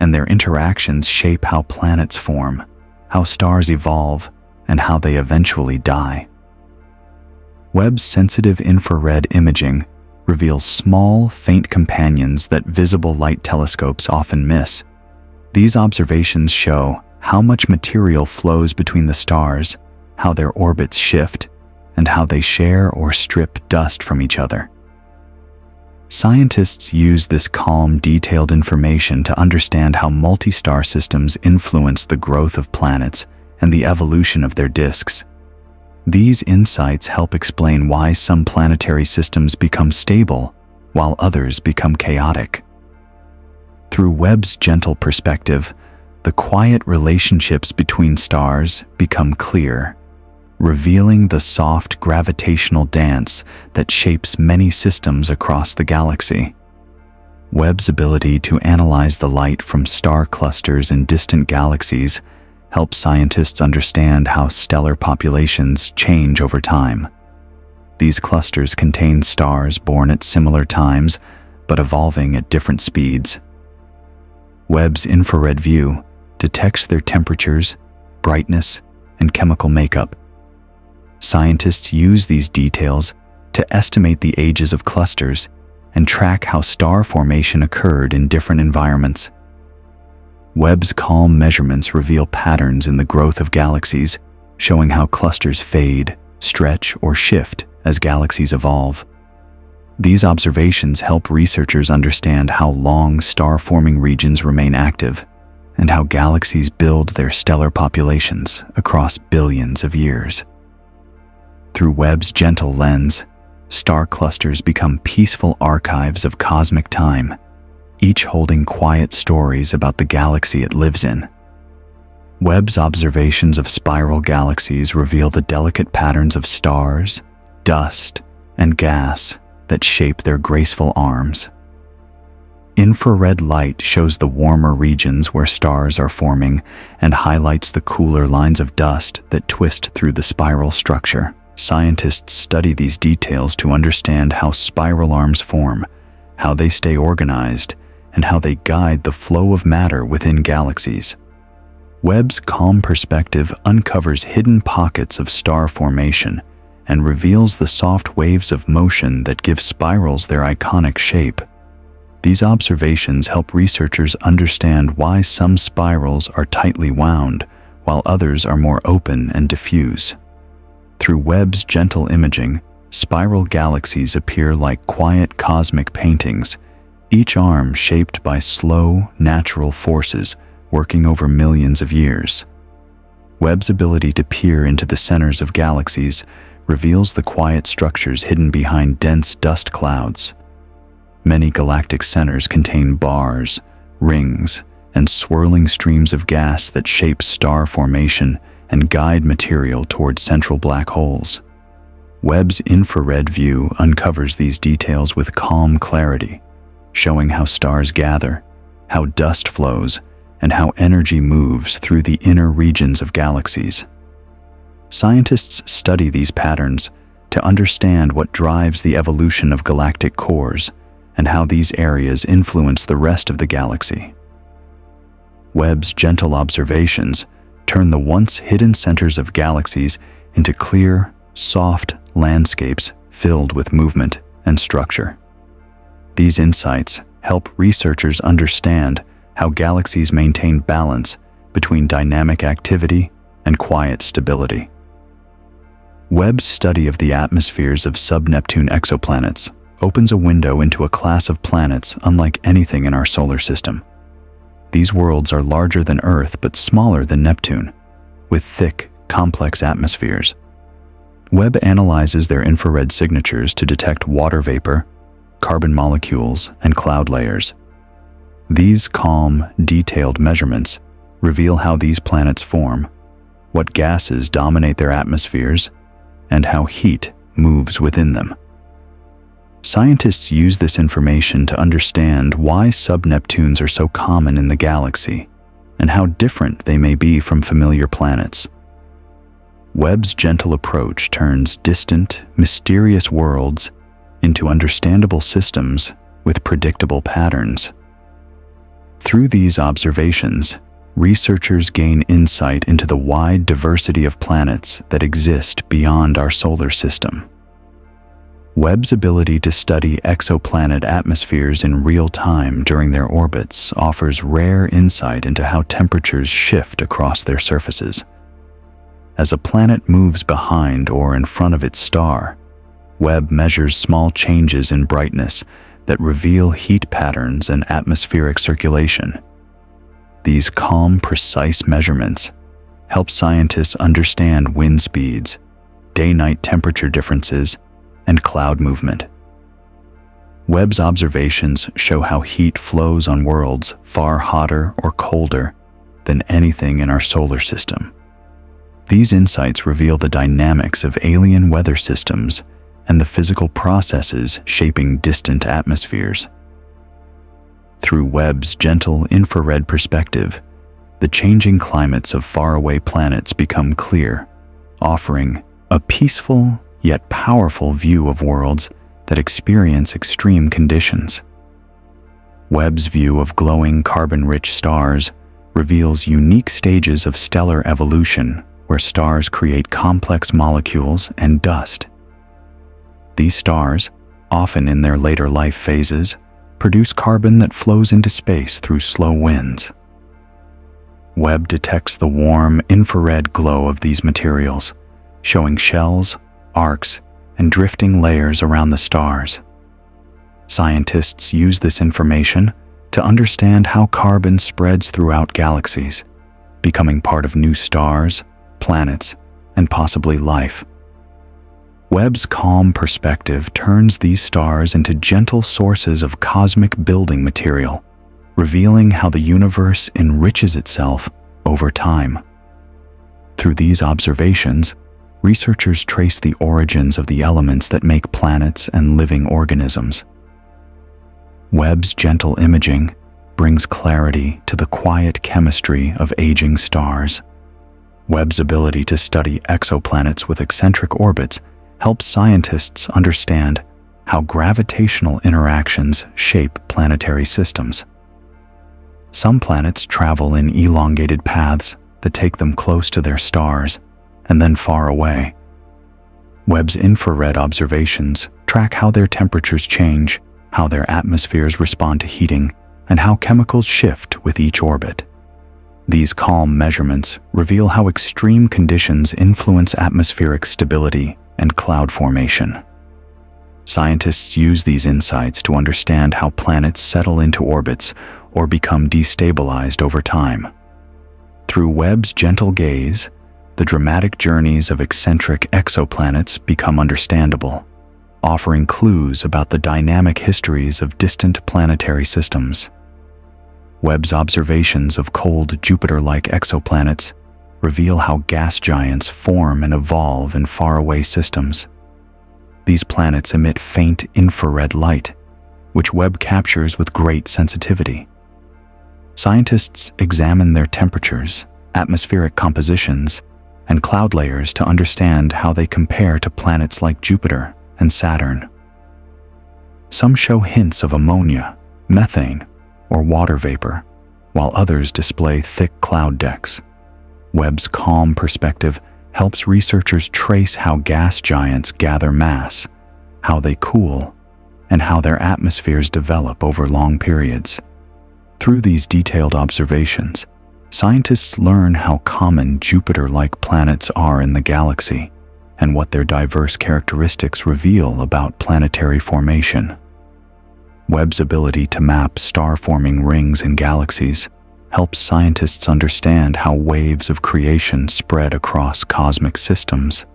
and their interactions shape how planets form, how stars evolve, and how they eventually die. Webb's sensitive infrared imaging reveals small, faint companions that visible light telescopes often miss. These observations show how much material flows between the stars, how their orbits shift, and how they share or strip dust from each other. Scientists use this calm, detailed information to understand how multi-star systems influence the growth of planets and the evolution of their disks. These insights help explain why some planetary systems become stable while others become chaotic. Through Webb's gentle perspective, the the quiet relationships between stars become clear, revealing the soft gravitational dance that shapes many systems across the galaxy. Webb's ability to analyze the light from star clusters in distant galaxies helps scientists understand how stellar populations change over time. These clusters contain stars born at similar times, but evolving at different speeds. Webb's infrared view detects their temperatures, brightness, and chemical makeup. Scientists use these details to estimate the ages of clusters and track how star formation occurred in different environments. Webb's calm measurements reveal patterns in the growth of galaxies, showing how clusters fade, stretch, or shift as galaxies evolve. These observations help researchers understand how long star-forming regions remain active and how galaxies build their stellar populations across billions of years. Through Webb's gentle lens, star clusters become peaceful archives of cosmic time, each holding quiet stories about the galaxy it lives in. Webb's observations of spiral galaxies reveal the delicate patterns of stars, dust, and gas that shape their graceful arms. Infrared light shows the warmer regions where stars are forming and highlights the cooler lines of dust that twist through the spiral structure. Scientists study these details to understand how spiral arms form, how they stay organized, and how they guide the flow of matter within galaxies. Webb's calm perspective uncovers hidden pockets of star formation and reveals the soft waves of motion that give spirals their iconic shape. These observations help researchers understand why some spirals are tightly wound, while others are more open and diffuse. Through Webb's gentle imaging, spiral galaxies appear like quiet cosmic paintings, each arm shaped by slow, natural forces working over millions of years. Webb's ability to peer into the centers of galaxies reveals the quiet structures hidden behind dense dust clouds. Many galactic centers contain bars, rings, and swirling streams of gas that shape star formation and guide material toward central black holes. Webb's infrared view uncovers these details with calm clarity, showing how stars gather, how dust flows, and how energy moves through the inner regions of galaxies. Scientists study these patterns to understand what drives the evolution of galactic cores and how these areas influence the rest of the galaxy. Webb's gentle observations turn the once hidden centers of galaxies into clear, soft landscapes filled with movement and structure. These insights help researchers understand how galaxies maintain balance between dynamic activity and quiet stability. Webb's study of the atmospheres of sub-Neptune exoplanets opens a window into a class of planets unlike anything in our solar system. These worlds are larger than Earth but smaller than Neptune, with thick, complex atmospheres. Webb analyzes their infrared signatures to detect water vapor, carbon molecules, and cloud layers. These calm, detailed measurements reveal how these planets form, what gases dominate their atmospheres, and how heat moves within them. Scientists use this information to understand why sub-Neptunes are so common in the galaxy and how different they may be from familiar planets. Webb's gentle approach turns distant, mysterious worlds into understandable systems with predictable patterns. Through these observations, researchers gain insight into the wide diversity of planets that exist beyond our solar system. Webb's ability to study exoplanet atmospheres in real time during their orbits offers rare insight into how temperatures shift across their surfaces. As a planet moves behind or in front of its star, Webb measures small changes in brightness that reveal heat patterns and atmospheric circulation. These calm, precise measurements help scientists understand wind speeds, day-night temperature differences, and cloud movement. Webb's observations show how heat flows on worlds far hotter or colder than anything in our solar system. These insights reveal the dynamics of alien weather systems and the physical processes shaping distant atmospheres. Through Webb's gentle infrared perspective, the changing climates of faraway planets become clear, offering a peaceful yet powerful view of worlds that experience extreme conditions. Webb's view of glowing carbon-rich stars reveals unique stages of stellar evolution where stars create complex molecules and dust. These stars, often in their later life phases, produce carbon that flows into space through slow winds. Webb detects the warm infrared glow of these materials, showing shells, arcs, and drifting layers around the stars. Scientists use this information to understand how carbon spreads throughout galaxies, becoming part of new stars, planets, and possibly life. Webb's calm perspective turns these stars into gentle sources of cosmic building material, revealing how the universe enriches itself over time. Through these observations, researchers trace the origins of the elements that make planets and living organisms. Webb's gentle imaging brings clarity to the quiet chemistry of aging stars. Webb's ability to study exoplanets with eccentric orbits helps scientists understand how gravitational interactions shape planetary systems. Some planets travel in elongated paths that take them close to their stars and then far away. Webb's infrared observations track how their temperatures change, how their atmospheres respond to heating, and how chemicals shift with each orbit. These calm measurements reveal how extreme conditions influence atmospheric stability and cloud formation. Scientists use these insights to understand how planets settle into orbits or become destabilized over time. Through Webb's gentle gaze, the dramatic journeys of eccentric exoplanets become understandable, offering clues about the dynamic histories of distant planetary systems. Webb's observations of cold Jupiter-like exoplanets reveal how gas giants form and evolve in faraway systems. These planets emit faint infrared light, which Webb captures with great sensitivity. Scientists examine their temperatures, atmospheric compositions, and cloud layers to understand how they compare to planets like Jupiter and Saturn. Some show hints of ammonia, methane, or water vapor, while others display thick cloud decks. Webb's calm perspective helps researchers trace how gas giants gather mass, how they cool, and how their atmospheres develop over long periods. Through these detailed observations, scientists learn how common Jupiter-like planets are in the galaxy and what their diverse characteristics reveal about planetary formation. Webb's ability to map star-forming rings in galaxies helps scientists understand how waves of creation spread across cosmic systems.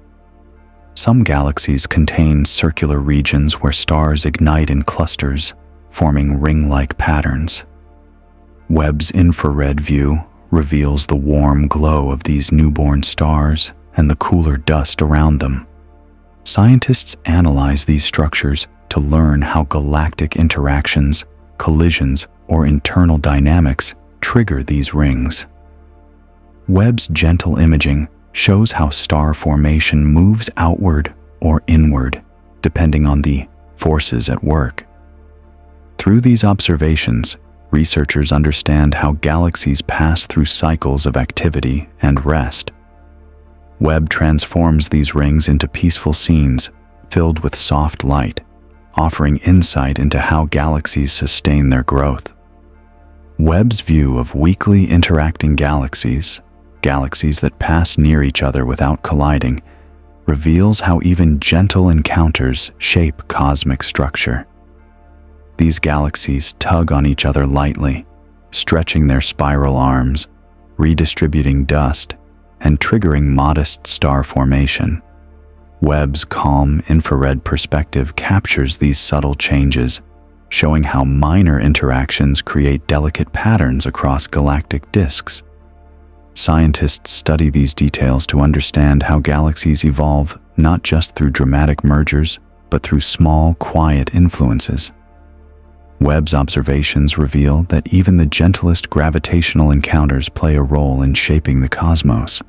Some galaxies contain circular regions where stars ignite in clusters, forming ring-like patterns. Webb's infrared view reveals the warm glow of these newborn stars and the cooler dust around them. Scientists analyze these structures to learn how galactic interactions, collisions, or internal dynamics trigger these rings. Webb's gentle imaging shows how star formation moves outward or inward, depending on the forces at work. Through these observations, researchers understand how galaxies pass through cycles of activity and rest. Webb transforms these rings into peaceful scenes filled with soft light, offering insight into how galaxies sustain their growth. Webb's view of weakly interacting galaxies that pass near each other without colliding, reveals how even gentle encounters shape cosmic structure. These galaxies tug on each other lightly, stretching their spiral arms, redistributing dust, and triggering modest star formation. Webb's calm infrared perspective captures these subtle changes, showing how minor interactions create delicate patterns across galactic disks. Scientists study these details to understand how galaxies evolve not just through dramatic mergers, but through small, quiet influences. Webb's observations reveal that even the gentlest gravitational encounters play a role in shaping the cosmos.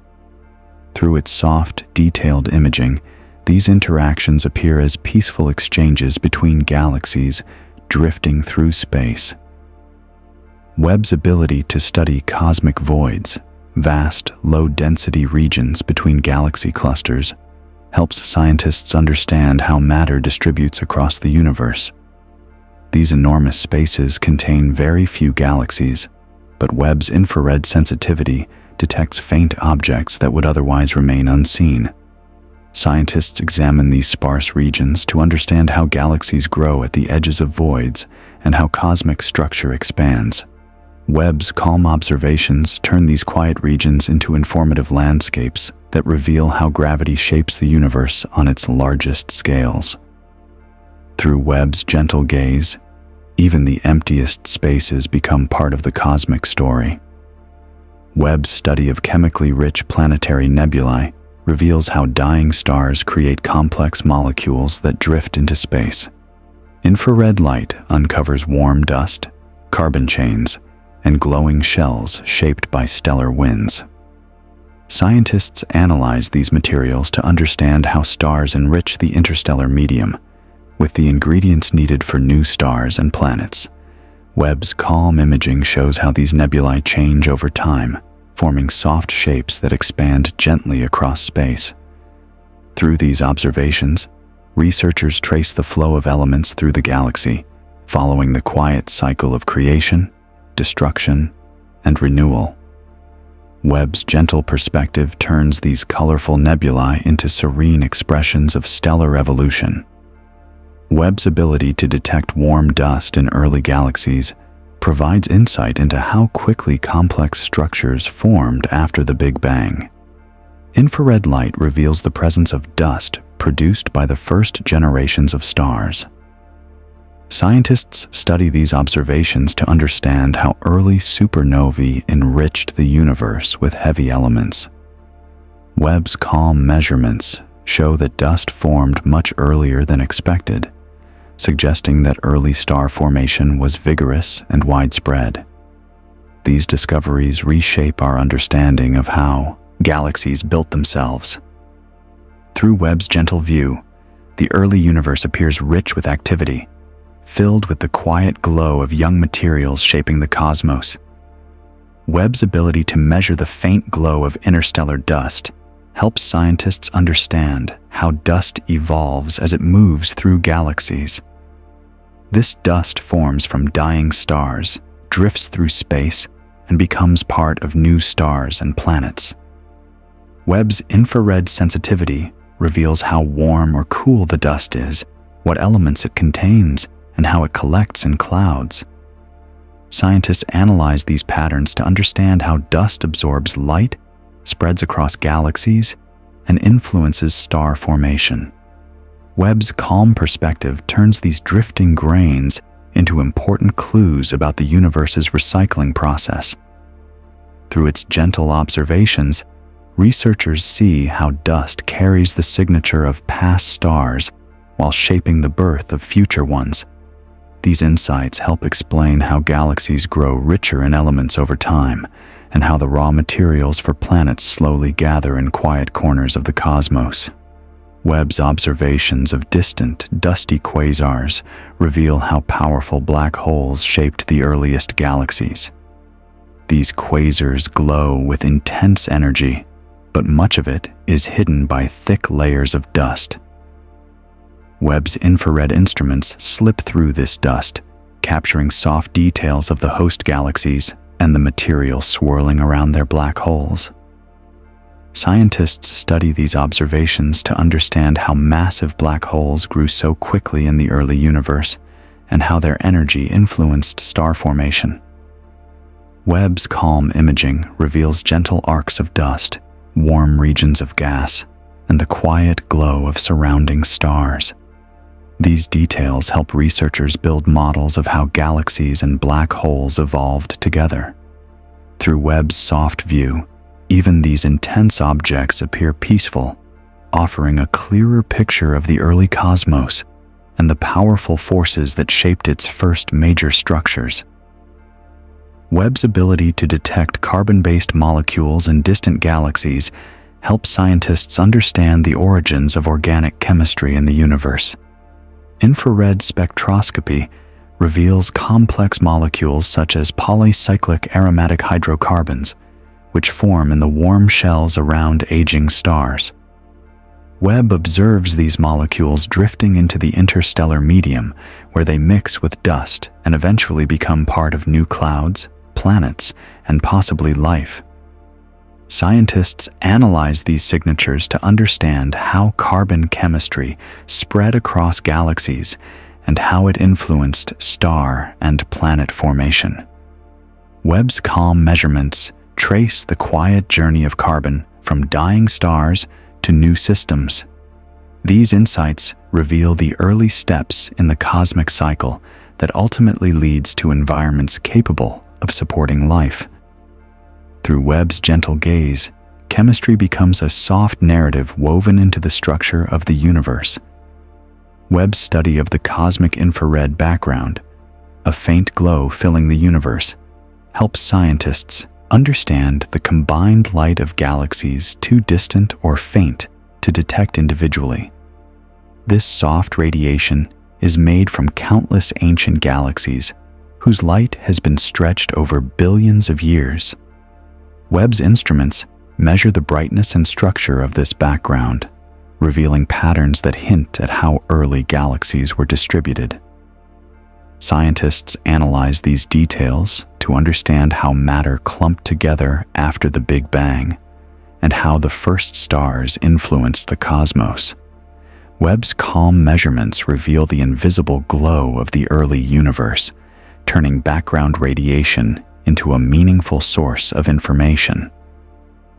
Through its soft, detailed imaging, these interactions appear as peaceful exchanges between galaxies drifting through space. Webb's ability to study cosmic voids, vast, low-density regions between galaxy clusters, helps scientists understand how matter distributes across the universe. These enormous spaces contain very few galaxies, but Webb's infrared sensitivity detects faint objects that would otherwise remain unseen. Scientists examine these sparse regions to understand how galaxies grow at the edges of voids and how cosmic structure expands. Webb's calm observations turn these quiet regions into informative landscapes that reveal how gravity shapes the universe on its largest scales. Through Webb's gentle gaze, even the emptiest spaces become part of the cosmic story. Webb's study of chemically rich planetary nebulae reveals how dying stars create complex molecules that drift into space. Infrared light uncovers warm dust, carbon chains, and glowing shells shaped by stellar winds. Scientists analyze these materials to understand how stars enrich the interstellar medium, with the ingredients needed for new stars and planets. Webb's calm imaging shows how these nebulae change over time, forming soft shapes that expand gently across space. Through these observations, researchers trace the flow of elements through the galaxy, following the quiet cycle of creation, destruction, and renewal. Webb's gentle perspective turns these colorful nebulae into serene expressions of stellar evolution. Webb's ability to detect warm dust in early galaxies provides insight into how quickly complex structures formed after the Big Bang. Infrared light reveals the presence of dust produced by the first generations of stars. Scientists study these observations to understand how early supernovae enriched the universe with heavy elements. Webb's calm measurements show that dust formed much earlier than expected, suggesting that early star formation was vigorous and widespread. These discoveries reshape our understanding of how galaxies built themselves. Through Webb's gentle view, the early universe appears rich with activity, filled with the quiet glow of young materials shaping the cosmos. Webb's ability to measure the faint glow of interstellar dust helps scientists understand how dust evolves as it moves through galaxies. This dust forms from dying stars, drifts through space, and becomes part of new stars and planets. Webb's infrared sensitivity reveals how warm or cool the dust is, what elements it contains, and how it collects in clouds. Scientists analyze these patterns to understand how dust absorbs light, spreads across galaxies, and influences star formation. Webb's calm perspective turns these drifting grains into important clues about the universe's recycling process. Through its gentle observations, researchers see how dust carries the signature of past stars while shaping the birth of future ones. These insights help explain how galaxies grow richer in elements over time, and how the raw materials for planets slowly gather in quiet corners of the cosmos. Webb's observations of distant, dusty quasars reveal how powerful black holes shaped the earliest galaxies. These quasars glow with intense energy, but much of it is hidden by thick layers of dust. Webb's infrared instruments slip through this dust, capturing soft details of the host galaxies and the material swirling around their black holes. Scientists study these observations to understand how massive black holes grew so quickly in the early universe and how their energy influenced star formation. Webb's calm imaging reveals gentle arcs of dust, warm regions of gas, and the quiet glow of surrounding stars. These details help researchers build models of how galaxies and black holes evolved together. Through Webb's soft view, Even these intense objects appear peaceful, offering a clearer picture of the early cosmos and the powerful forces that shaped its first major structures. Webb's ability to detect carbon-based molecules in distant galaxies helps scientists understand the origins of organic chemistry in the universe. Infrared spectroscopy reveals complex molecules such as polycyclic aromatic hydrocarbons, which form in the warm shells around aging stars. Webb observes these molecules drifting into the interstellar medium, where they mix with dust and eventually become part of new clouds, planets, and possibly life. Scientists analyze these signatures to understand how carbon chemistry spread across galaxies and how it influenced star and planet formation. Webb's COM measurements trace the quiet journey of carbon from dying stars to new systems. These insights reveal the early steps in the cosmic cycle that ultimately leads to environments capable of supporting life. Through Webb's gentle gaze, chemistry becomes a soft narrative woven into the structure of the universe. Webb's study of the cosmic infrared background, a faint glow filling the universe, helps scientists understand the combined light of galaxies too distant or faint to detect individually. This soft radiation is made from countless ancient galaxies whose light has been stretched over billions of years. Webb's instruments measure the brightness and structure of this background, revealing patterns that hint at how early galaxies were distributed. Scientists analyze these details to understand how matter clumped together after the Big Bang and how the first stars influenced the cosmos. Webb's COM measurements reveal the invisible glow of the early universe, turning background radiation into a meaningful source of information.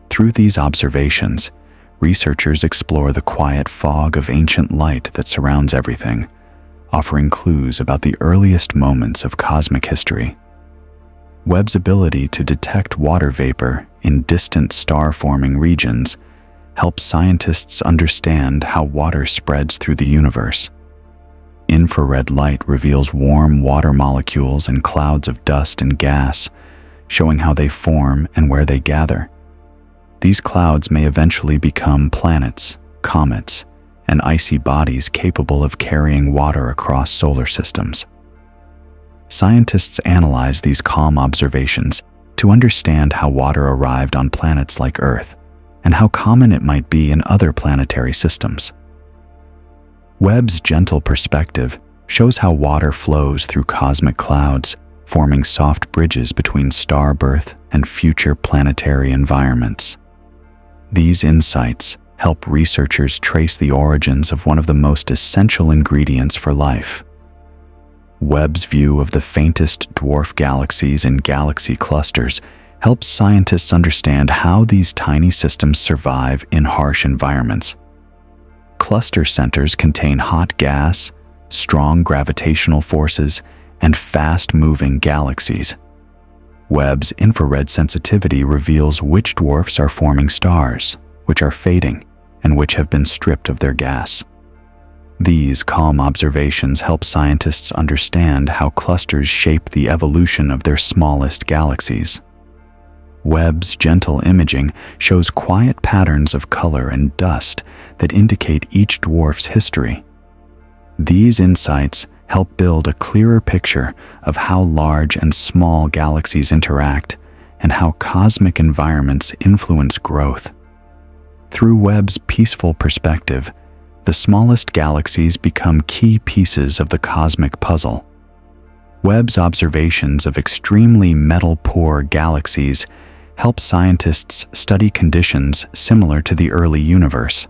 Through these observations, researchers explore the quiet fog of ancient light that surrounds everything, offering clues about the earliest moments of cosmic history. Webb's ability to detect water vapor in distant star-forming regions helps scientists understand how water spreads through the universe. Infrared light reveals warm water molecules and clouds of dust and gas, showing how they form and where they gather. These clouds may eventually become planets, comets, and icy bodies capable of carrying water across solar systems. Scientists analyze these COM observations to understand how water arrived on planets like Earth and how common it might be in other planetary systems. Webb's gentle perspective shows how water flows through cosmic clouds, forming soft bridges between star birth and future planetary environments. These insights help researchers trace the origins of one of the most essential ingredients for life. Webb's view of the faintest dwarf galaxies in galaxy clusters helps scientists understand how these tiny systems survive in harsh environments. Cluster centers contain hot gas, strong gravitational forces, and fast-moving galaxies. Webb's infrared sensitivity reveals which dwarfs are forming stars, which are fading, and which have been stripped of their gas. These calm observations help scientists understand how clusters shape the evolution of their smallest galaxies. Webb's gentle imaging shows quiet patterns of color and dust that indicate each dwarf's history. These insights help build a clearer picture of how large and small galaxies interact and how cosmic environments influence growth. Through Webb's peaceful perspective, the smallest galaxies become key pieces of the cosmic puzzle. Webb's observations of extremely metal-poor galaxies help scientists study conditions similar to the early universe.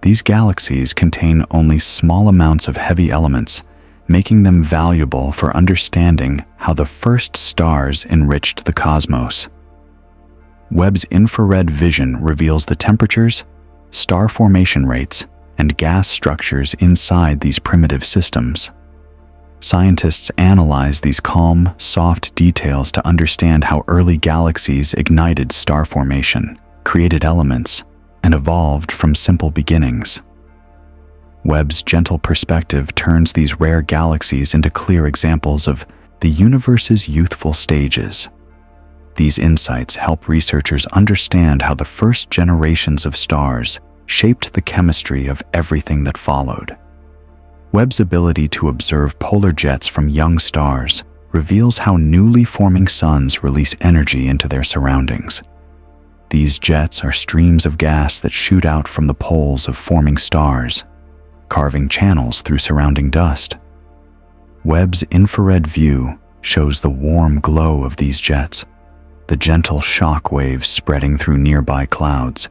These galaxies contain only small amounts of heavy elements, making them valuable for understanding how the first stars enriched the cosmos. Webb's infrared vision reveals the temperatures, star formation rates, and gas structures inside these primitive systems. Scientists analyze these calm, soft details to understand how early galaxies ignited star formation, created elements, and evolved from simple beginnings. Webb's gentle perspective turns these rare galaxies into clear examples of the universe's youthful stages. These insights help researchers understand how the first generations of stars shaped the chemistry of everything that followed. Webb's ability to observe polar jets from young stars reveals how newly forming suns release energy into their surroundings. These jets are streams of gas that shoot out from the poles of forming stars, carving channels through surrounding dust. Webb's infrared view shows the warm glow of these jets, the gentle shock waves spreading through nearby clouds,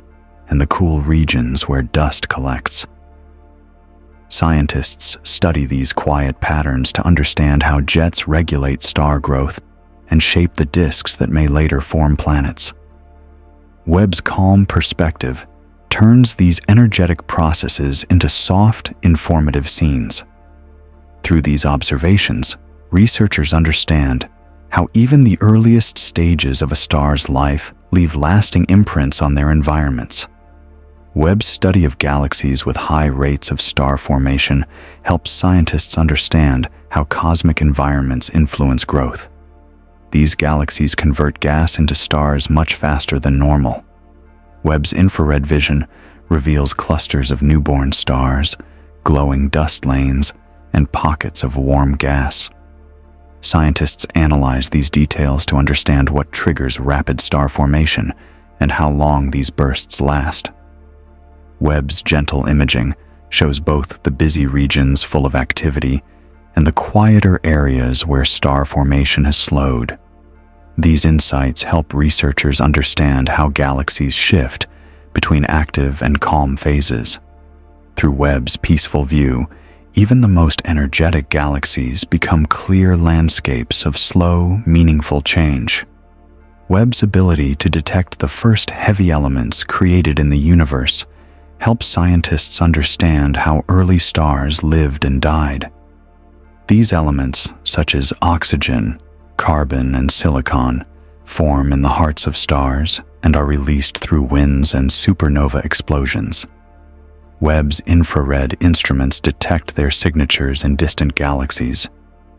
and the cool regions where dust collects. Scientists study these quiet patterns to understand how jets regulate star growth and shape the disks that may later form planets. Webb's calm perspective turns these energetic processes into soft, informative scenes. Through these observations, researchers understand how even the earliest stages of a star's life leave lasting imprints on their environments. Webb's study of galaxies with high rates of star formation helps scientists understand how cosmic environments influence growth. These galaxies convert gas into stars much faster than normal. Webb's infrared vision reveals clusters of newborn stars, glowing dust lanes, and pockets of warm gas. Scientists analyze these details to understand what triggers rapid star formation and how long these bursts last. Webb's gentle imaging shows both the busy regions full of activity and the quieter areas where star formation has slowed. These insights help researchers understand how galaxies shift between active and calm phases. Through Webb's peaceful view, even the most energetic galaxies become clear landscapes of slow, meaningful change. Webb's ability to detect the first heavy elements created in the universe helps scientists understand how early stars lived and died. These elements, such as oxygen, carbon, and silicon, form in the hearts of stars and are released through winds and supernova explosions. Webb's infrared instruments detect their signatures in distant galaxies,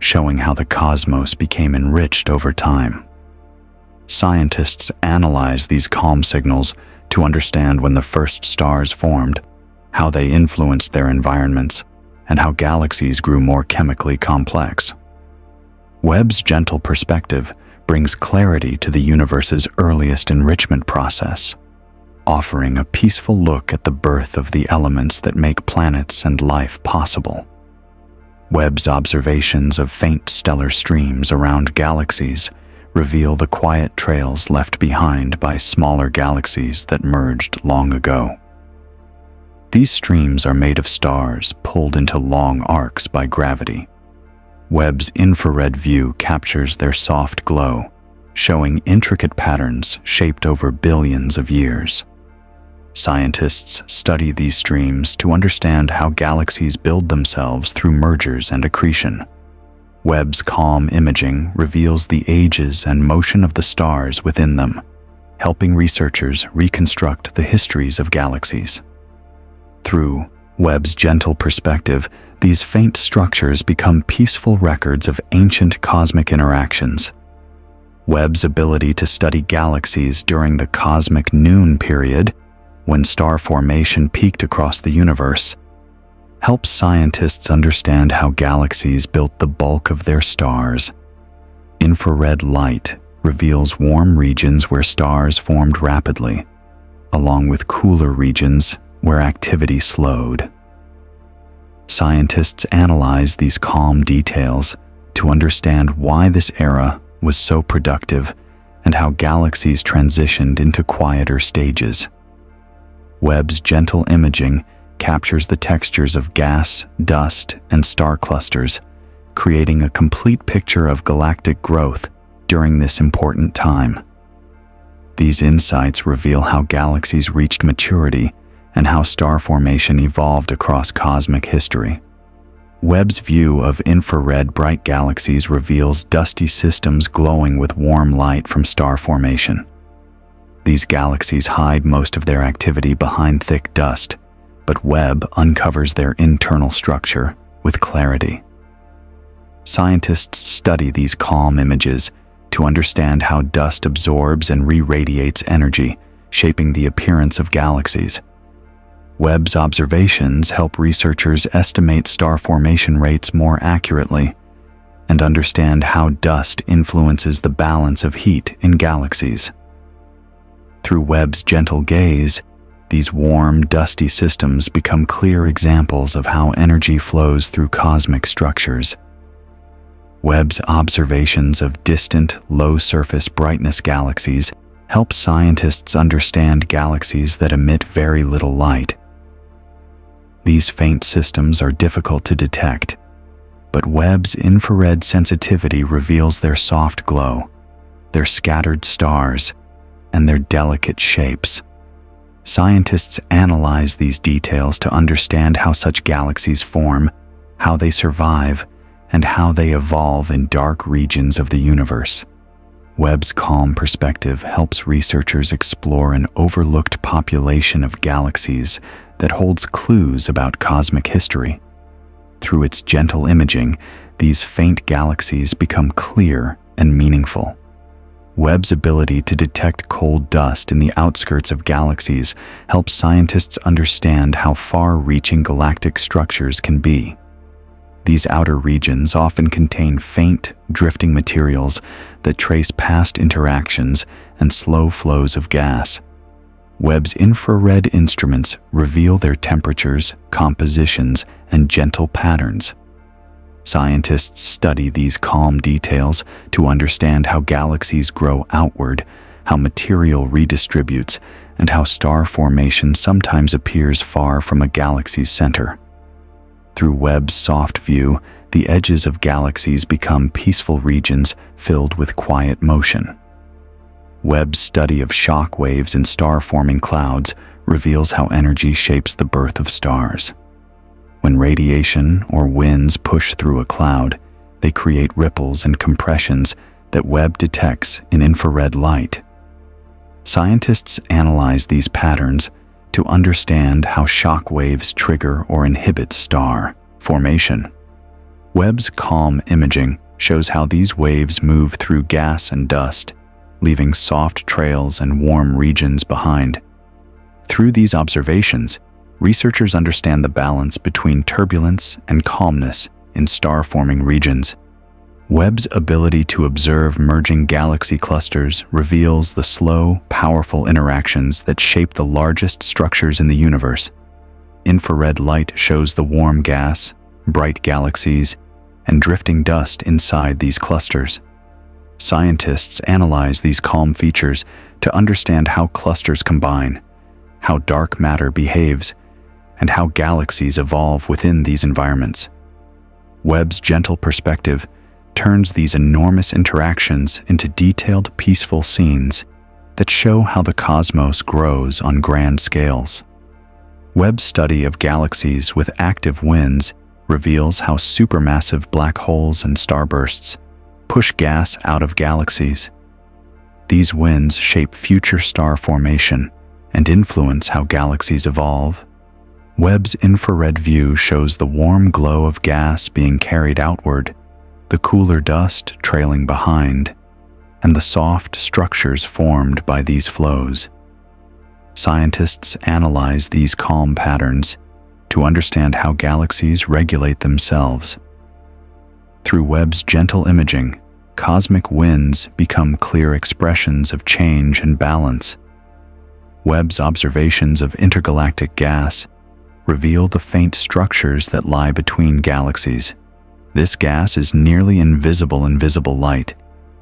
showing how the cosmos became enriched over time. Scientists analyze these calm signals to understand when the first stars formed, how they influenced their environments, and how galaxies grew more chemically complex. Webb's gentle perspective brings clarity to the universe's earliest enrichment process, offering a peaceful look at the birth of the elements that make planets and life possible. Webb's observations of faint stellar streams around galaxies reveal the quiet trails left behind by smaller galaxies that merged long ago. These streams are made of stars pulled into long arcs by gravity. Webb's infrared view captures their soft glow, showing intricate patterns shaped over billions of years. Scientists study these streams to understand how galaxies build themselves through mergers and accretion. Webb's calm imaging reveals the ages and motion of the stars within them, helping researchers reconstruct the histories of galaxies. Through Webb's gentle perspective, these faint structures become peaceful records of ancient cosmic interactions. Webb's ability to study galaxies during the cosmic noon period, when star formation peaked across the universe, helps scientists understand how galaxies built the bulk of their stars. Infrared light reveals warm regions where stars formed rapidly, along with cooler regions where activity slowed. Scientists analyze these calm details to understand why this era was so productive and how galaxies transitioned into quieter stages. Webb's gentle imaging captures the textures of gas, dust, and star clusters, creating a complete picture of galactic growth during this important time. These insights reveal how galaxies reached maturity and how star formation evolved across cosmic history. Webb's view of infrared bright galaxies reveals dusty systems glowing with warm light from star formation. These galaxies hide most of their activity behind thick dust, but Webb uncovers their internal structure with clarity. Scientists study these calm images to understand how dust absorbs and re-radiates energy, shaping the appearance of galaxies. Webb's observations help researchers estimate star formation rates more accurately and understand how dust influences the balance of heat in galaxies. Through Webb's gentle gaze, these warm, dusty systems become clear examples of how energy flows through cosmic structures. Webb's observations of distant, low-surface brightness galaxies help scientists understand galaxies that emit very little light. These faint systems are difficult to detect, but Webb's infrared sensitivity reveals their soft glow, their scattered stars, and their delicate shapes. Scientists analyze these details to understand how such galaxies form, how they survive, and how they evolve in dark regions of the universe. Webb's calm perspective helps researchers explore an overlooked population of galaxies that holds clues about cosmic history. Through its gentle imaging, these faint galaxies become clear and meaningful. Webb's ability to detect cold dust in the outskirts of galaxies helps scientists understand how far-reaching galactic structures can be. These outer regions often contain faint, drifting materials that trace past interactions and slow flows of gas. Webb's infrared instruments reveal their temperatures, compositions, and gentle patterns. Scientists study these calm details to understand how galaxies grow outward, how material redistributes, and how star formation sometimes appears far from a galaxy's center. Through Webb's soft view, the edges of galaxies become peaceful regions filled with quiet motion. Webb's study of shock waves in star-forming clouds reveals how energy shapes the birth of stars. When radiation or winds push through a cloud, they create ripples and compressions that Webb detects in infrared light. Scientists analyze these patterns to understand how shock waves trigger or inhibit star formation. Webb's calm imaging shows how these waves move through gas and dust, leaving soft trails and warm regions behind. Through these observations, researchers understand the balance between turbulence and calmness in star-forming regions. Webb's ability to observe merging galaxy clusters reveals the slow, powerful interactions that shape the largest structures in the universe. Infrared light shows the warm gas, bright galaxies, and drifting dust inside these clusters. Scientists analyze these calm features to understand how clusters combine, how dark matter behaves, and how galaxies evolve within these environments. Webb's gentle perspective turns these enormous interactions into detailed, peaceful scenes that show how the cosmos grows on grand scales. Webb's study of galaxies with active winds reveals how supermassive black holes and starbursts push gas out of galaxies. These winds shape future star formation and influence how galaxies evolve. Webb's infrared view shows the warm glow of gas being carried outward, the cooler dust trailing behind, and the soft structures formed by these flows. Scientists analyze these calm patterns to understand how galaxies regulate themselves. Through Webb's gentle imaging, cosmic winds become clear expressions of change and balance. Webb's observations of intergalactic gas reveal the faint structures that lie between galaxies. This gas is nearly invisible in visible light,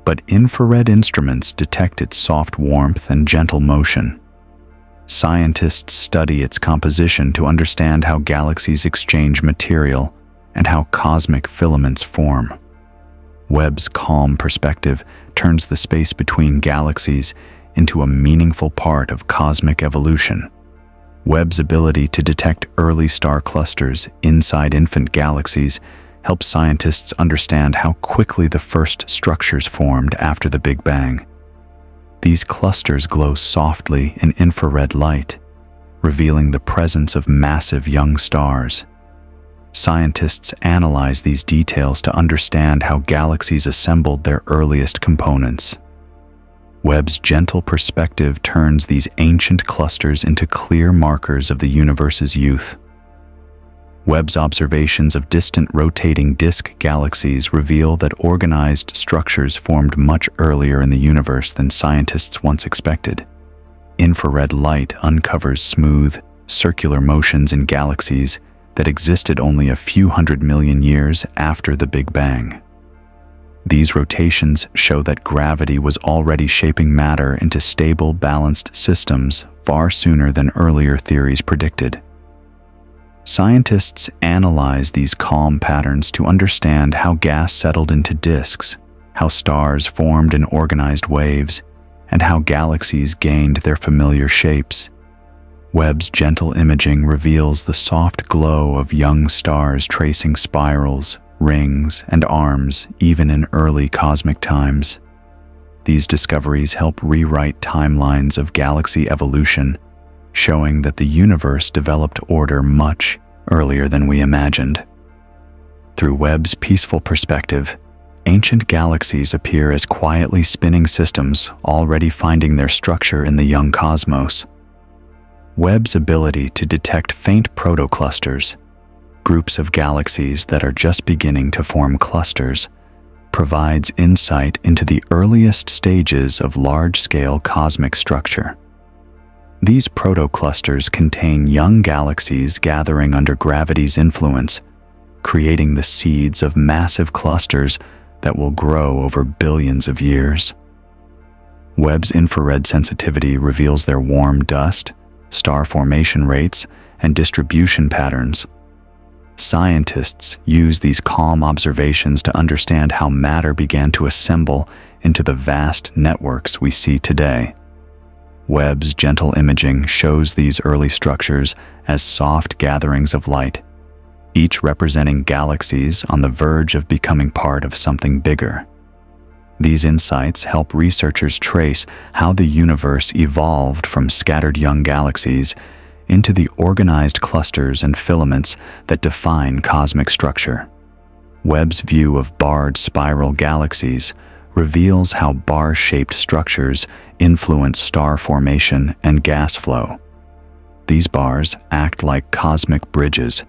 but infrared instruments detect its soft warmth and gentle motion. Scientists study its composition to understand how galaxies exchange material and how cosmic filaments form. Webb's calm perspective turns the space between galaxies into a meaningful part of cosmic evolution. Webb's ability to detect early star clusters inside infant galaxies helps scientists understand how quickly the first structures formed after the Big Bang. These clusters glow softly in infrared light, revealing the presence of massive young stars. Scientists analyze these details to understand how galaxies assembled their earliest components. Webb's gentle perspective turns these ancient clusters into clear markers of the universe's youth. Webb's observations of distant rotating disk galaxies reveal that organized structures formed much earlier in the universe than scientists once expected. Infrared light uncovers smooth, circular motions in galaxies that existed only a few 100 million years after the Big Bang. These rotations show that gravity was already shaping matter into stable, balanced systems far sooner than earlier theories predicted. Scientists analyze these calm patterns to understand how gas settled into disks, how stars formed in organized waves, and how galaxies gained their familiar shapes. Webb's gentle imaging reveals the soft glow of young stars tracing spirals, rings, and arms even in early cosmic times. These discoveries help rewrite timelines of galaxy evolution, showing that the universe developed order much earlier than we imagined. Through Webb's peaceful perspective, ancient galaxies appear as quietly spinning systems already finding their structure in the young cosmos. Webb's ability to detect faint protoclusters, groups of galaxies that are just beginning to form clusters, provides insight into the earliest stages of large-scale cosmic structure. These protoclusters contain young galaxies gathering under gravity's influence, creating the seeds of massive clusters that will grow over billions of years. Webb's infrared sensitivity reveals their warm dust, star formation rates, and distribution patterns. Scientists use these calm observations to understand how matter began to assemble into the vast networks we see today. Webb's gentle imaging shows these early structures as soft gatherings of light, each representing galaxies on the verge of becoming part of something bigger. These insights help researchers trace how the universe evolved from scattered young galaxies into the organized clusters and filaments that define cosmic structure. Webb's view of barred spiral galaxies reveals how bar-shaped structures influence star formation and gas flow. These bars act like cosmic bridges,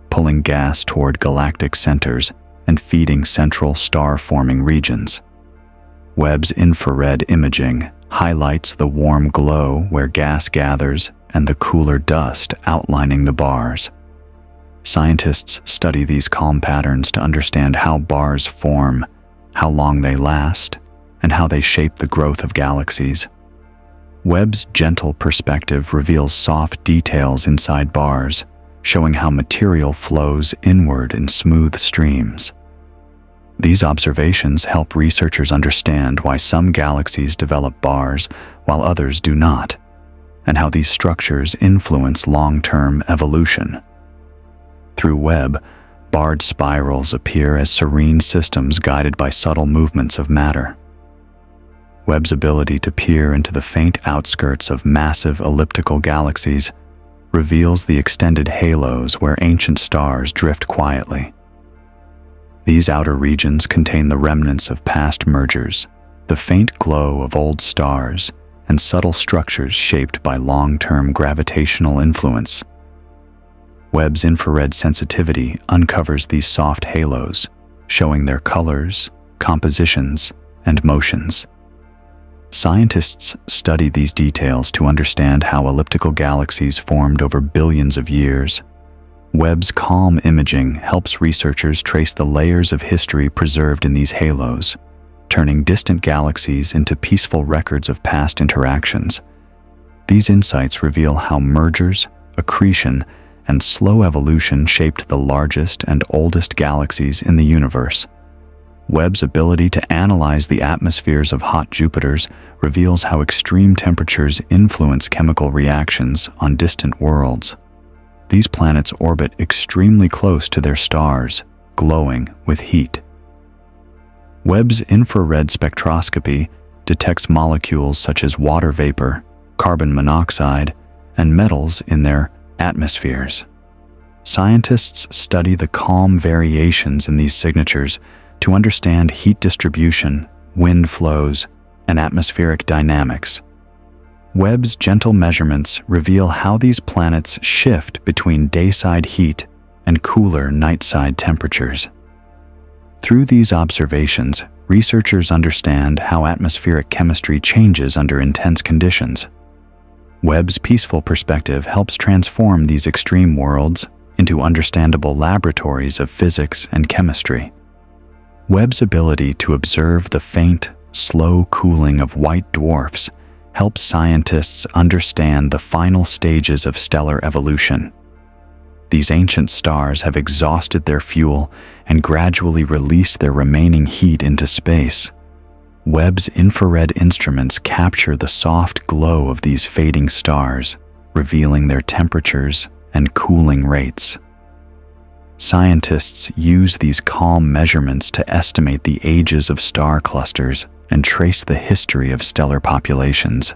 pulling gas toward galactic centers and feeding central star-forming regions. Webb's infrared imaging highlights the warm glow where gas gathers and the cooler dust outlining the bars. Scientists study these calm patterns to understand how bars form, how long they last, and how they shape the growth of galaxies. Webb's gentle perspective reveals soft details inside bars, showing how material flows inward in smooth streams. These observations help researchers understand why some galaxies develop bars while others do not, and how these structures influence long-term evolution. Through Webb, barred spirals appear as serene systems guided by subtle movements of matter. Webb's ability to peer into the faint outskirts of massive elliptical galaxies reveals the extended halos where ancient stars drift quietly. These outer regions contain the remnants of past mergers, the faint glow of old stars, and subtle structures shaped by long-term gravitational influence. Webb's infrared sensitivity uncovers these soft halos, showing their colors, compositions, and motions. Scientists study these details to understand how elliptical galaxies formed over billions of years. Webb's calm imaging helps researchers trace the layers of history preserved in these halos, turning distant galaxies into peaceful records of past interactions. These insights reveal how mergers, accretion, and slow evolution shaped the largest and oldest galaxies in the universe. Webb's ability to analyze the atmospheres of hot Jupiters reveals how extreme temperatures influence chemical reactions on distant worlds. These planets orbit extremely close to their stars, glowing with heat. Webb's infrared spectroscopy detects molecules such as water vapor, carbon monoxide, and metals in their atmospheres. Scientists study the calm variations in these signatures to understand heat distribution, wind flows, and atmospheric dynamics. Webb's gentle measurements reveal how these planets shift between dayside heat and cooler nightside temperatures. Through these observations, researchers understand how atmospheric chemistry changes under intense conditions. Webb's peaceful perspective helps transform these extreme worlds into understandable laboratories of physics and chemistry. Webb's ability to observe the faint, slow cooling of white dwarfs helps scientists understand the final stages of stellar evolution. These ancient stars have exhausted their fuel and gradually released their remaining heat into space. Webb's infrared instruments capture the soft glow of these fading stars, revealing their temperatures and cooling rates. Scientists use these calm measurements to estimate the ages of star clusters and trace the history of stellar populations.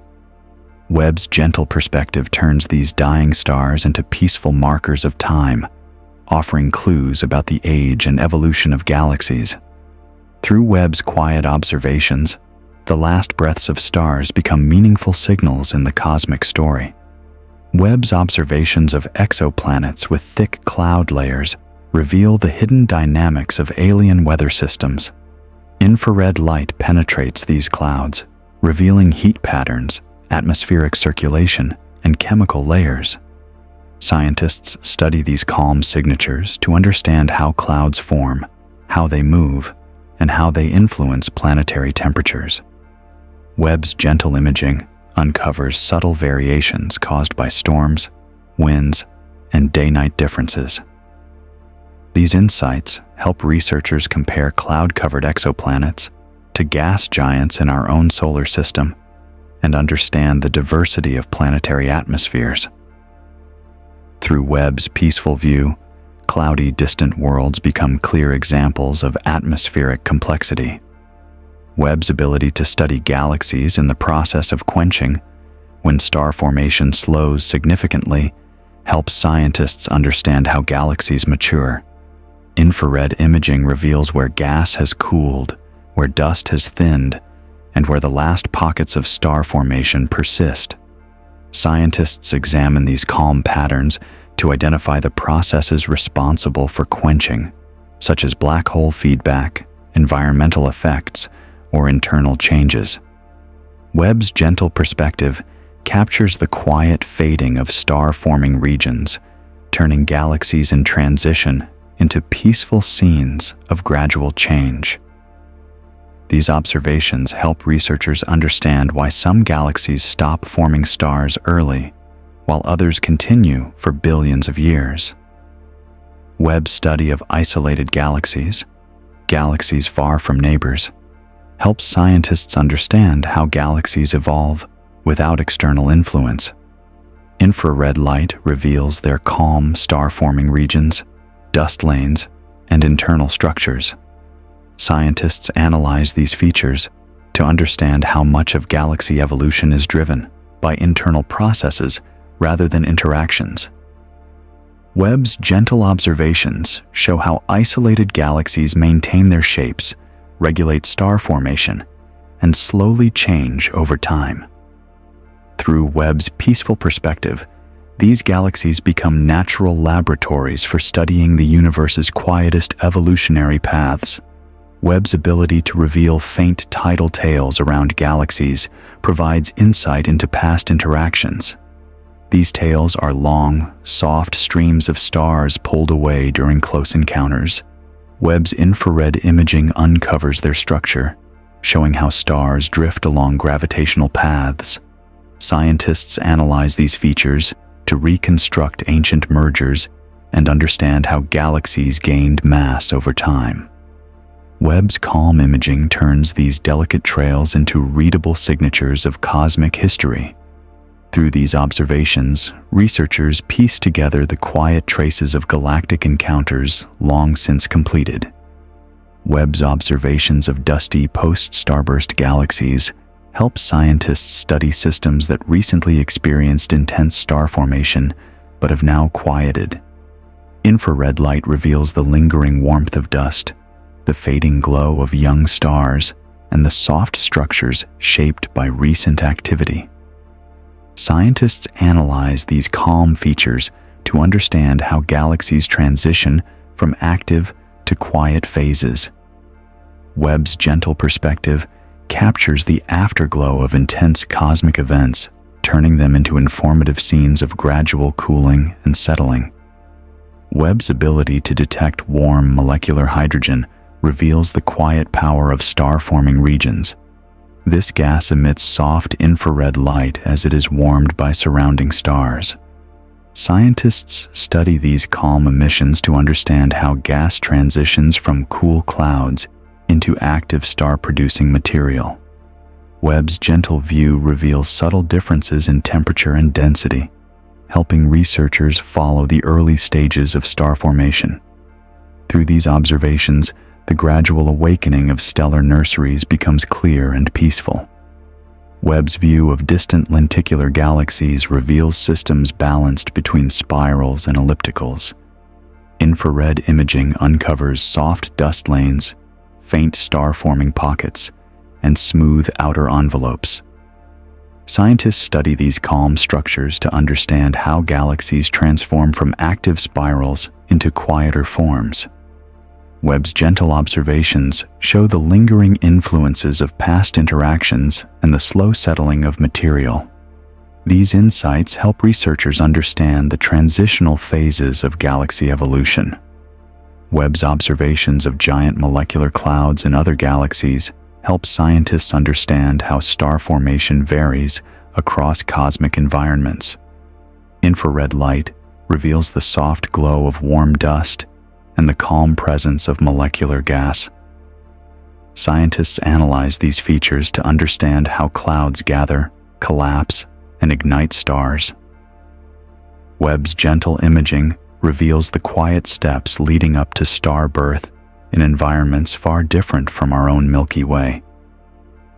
Webb's gentle perspective turns these dying stars into peaceful markers of time, offering clues about the age and evolution of galaxies. Through Webb's quiet observations, the last breaths of stars become meaningful signals in the cosmic story. Webb's observations of exoplanets with thick cloud layers reveal the hidden dynamics of alien weather systems. Infrared light penetrates these clouds, revealing heat patterns, atmospheric circulation, and chemical layers. Scientists study these calm signatures to understand how clouds form, how they move, and how they influence planetary temperatures. Webb's gentle imaging uncovers subtle variations caused by storms, winds, and day-night differences. These insights help researchers compare cloud-covered exoplanets to gas giants in our own solar system and understand the diversity of planetary atmospheres. Through Webb's peaceful view, cloudy, distant worlds become clear examples of atmospheric complexity. Webb's ability to study galaxies in the process of quenching, when star formation slows significantly, helps scientists understand how galaxies mature. Infrared imaging reveals where gas has cooled, where dust has thinned, and where the last pockets of star formation persist. Scientists examine these calm patterns to identify the processes responsible for quenching, such as black hole feedback, environmental effects, or internal changes. Webb's gentle perspective captures the quiet fading of star-forming regions, turning galaxies in transition into peaceful scenes of gradual change. These observations help researchers understand why some galaxies stop forming stars early, while others continue for billions of years. Webb's study of isolated galaxies far from neighbors, helps scientists understand how galaxies evolve without external influence. Infrared light reveals their calm star-forming regions, dust lanes, and internal structures. Scientists analyze these features to understand how much of galaxy evolution is driven by internal processes rather than interactions. Webb's gentle observations show how isolated galaxies maintain their shapes, regulate star formation, and slowly change over time. Through Webb's peaceful perspective, these galaxies become natural laboratories for studying the universe's quietest evolutionary paths. Webb's ability to reveal faint tidal tails around galaxies provides insight into past interactions. These tails are long, soft streams of stars pulled away during close encounters. Webb's infrared imaging uncovers their structure, showing how stars drift along gravitational paths. Scientists analyze these features to reconstruct ancient mergers and understand how galaxies gained mass over time. Webb's calm imaging turns these delicate trails into readable signatures of cosmic history. Through these observations, researchers piece together the quiet traces of galactic encounters long since completed. Webb's observations of dusty post-starburst galaxies help scientists study systems that recently experienced intense star formation but have now quieted. Infrared light reveals the lingering warmth of dust, the fading glow of young stars, and the soft structures shaped by recent activity. Scientists analyze these calm features to understand how galaxies transition from active to quiet phases. Webb's gentle perspective captures the afterglow of intense cosmic events, turning them into informative scenes of gradual cooling and settling. Webb's ability to detect warm molecular hydrogen reveals the quiet power of star-forming regions. This gas emits soft infrared light as it is warmed by surrounding stars. Scientists study these calm emissions to understand how gas transitions from cool clouds into active star-producing material. Webb's gentle view reveals subtle differences in temperature and density, helping researchers follow the early stages of star formation. Through these observations, the gradual awakening of stellar nurseries becomes clear and peaceful. Webb's view of distant lenticular galaxies reveals systems balanced between spirals and ellipticals. Infrared imaging uncovers soft dust lanes, faint star-forming pockets, and smooth outer envelopes. Scientists study these calm structures to understand how galaxies transform from active spirals into quieter forms. Webb's gentle observations show the lingering influences of past interactions and the slow settling of material. These insights help researchers understand the transitional phases of galaxy evolution. Webb's observations of giant molecular clouds in other galaxies help scientists understand how star formation varies across cosmic environments. Infrared light reveals the soft glow of warm dust and the calm presence of molecular gas. Scientists analyze these features to understand how clouds gather, collapse, and ignite stars. Webb's gentle imaging reveals the quiet steps leading up to star birth in environments far different from our own Milky Way.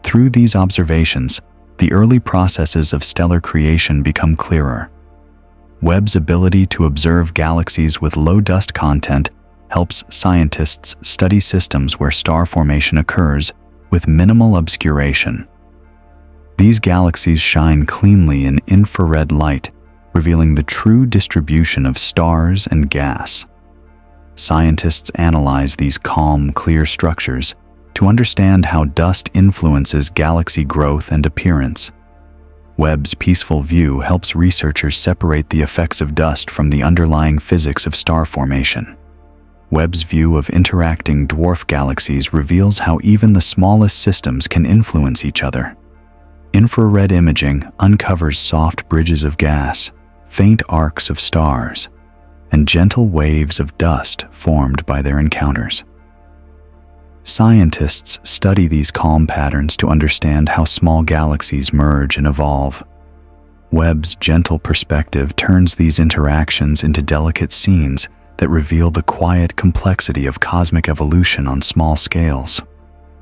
Through these observations, the early processes of stellar creation become clearer. Webb's ability to observe galaxies with low dust content helps scientists study systems where star formation occurs with minimal obscuration. These galaxies shine cleanly in infrared light, revealing the true distribution of stars and gas. Scientists analyze these calm, clear structures to understand how dust influences galaxy growth and appearance. Webb's peaceful view helps researchers separate the effects of dust from the underlying physics of star formation. Webb's view of interacting dwarf galaxies reveals how even the smallest systems can influence each other. Infrared imaging uncovers soft bridges of gas, faint arcs of stars, and gentle waves of dust formed by their encounters. Scientists study these calm patterns to understand how small galaxies merge and evolve. Webb's gentle perspective turns these interactions into delicate scenes that reveal the quiet complexity of cosmic evolution on small scales.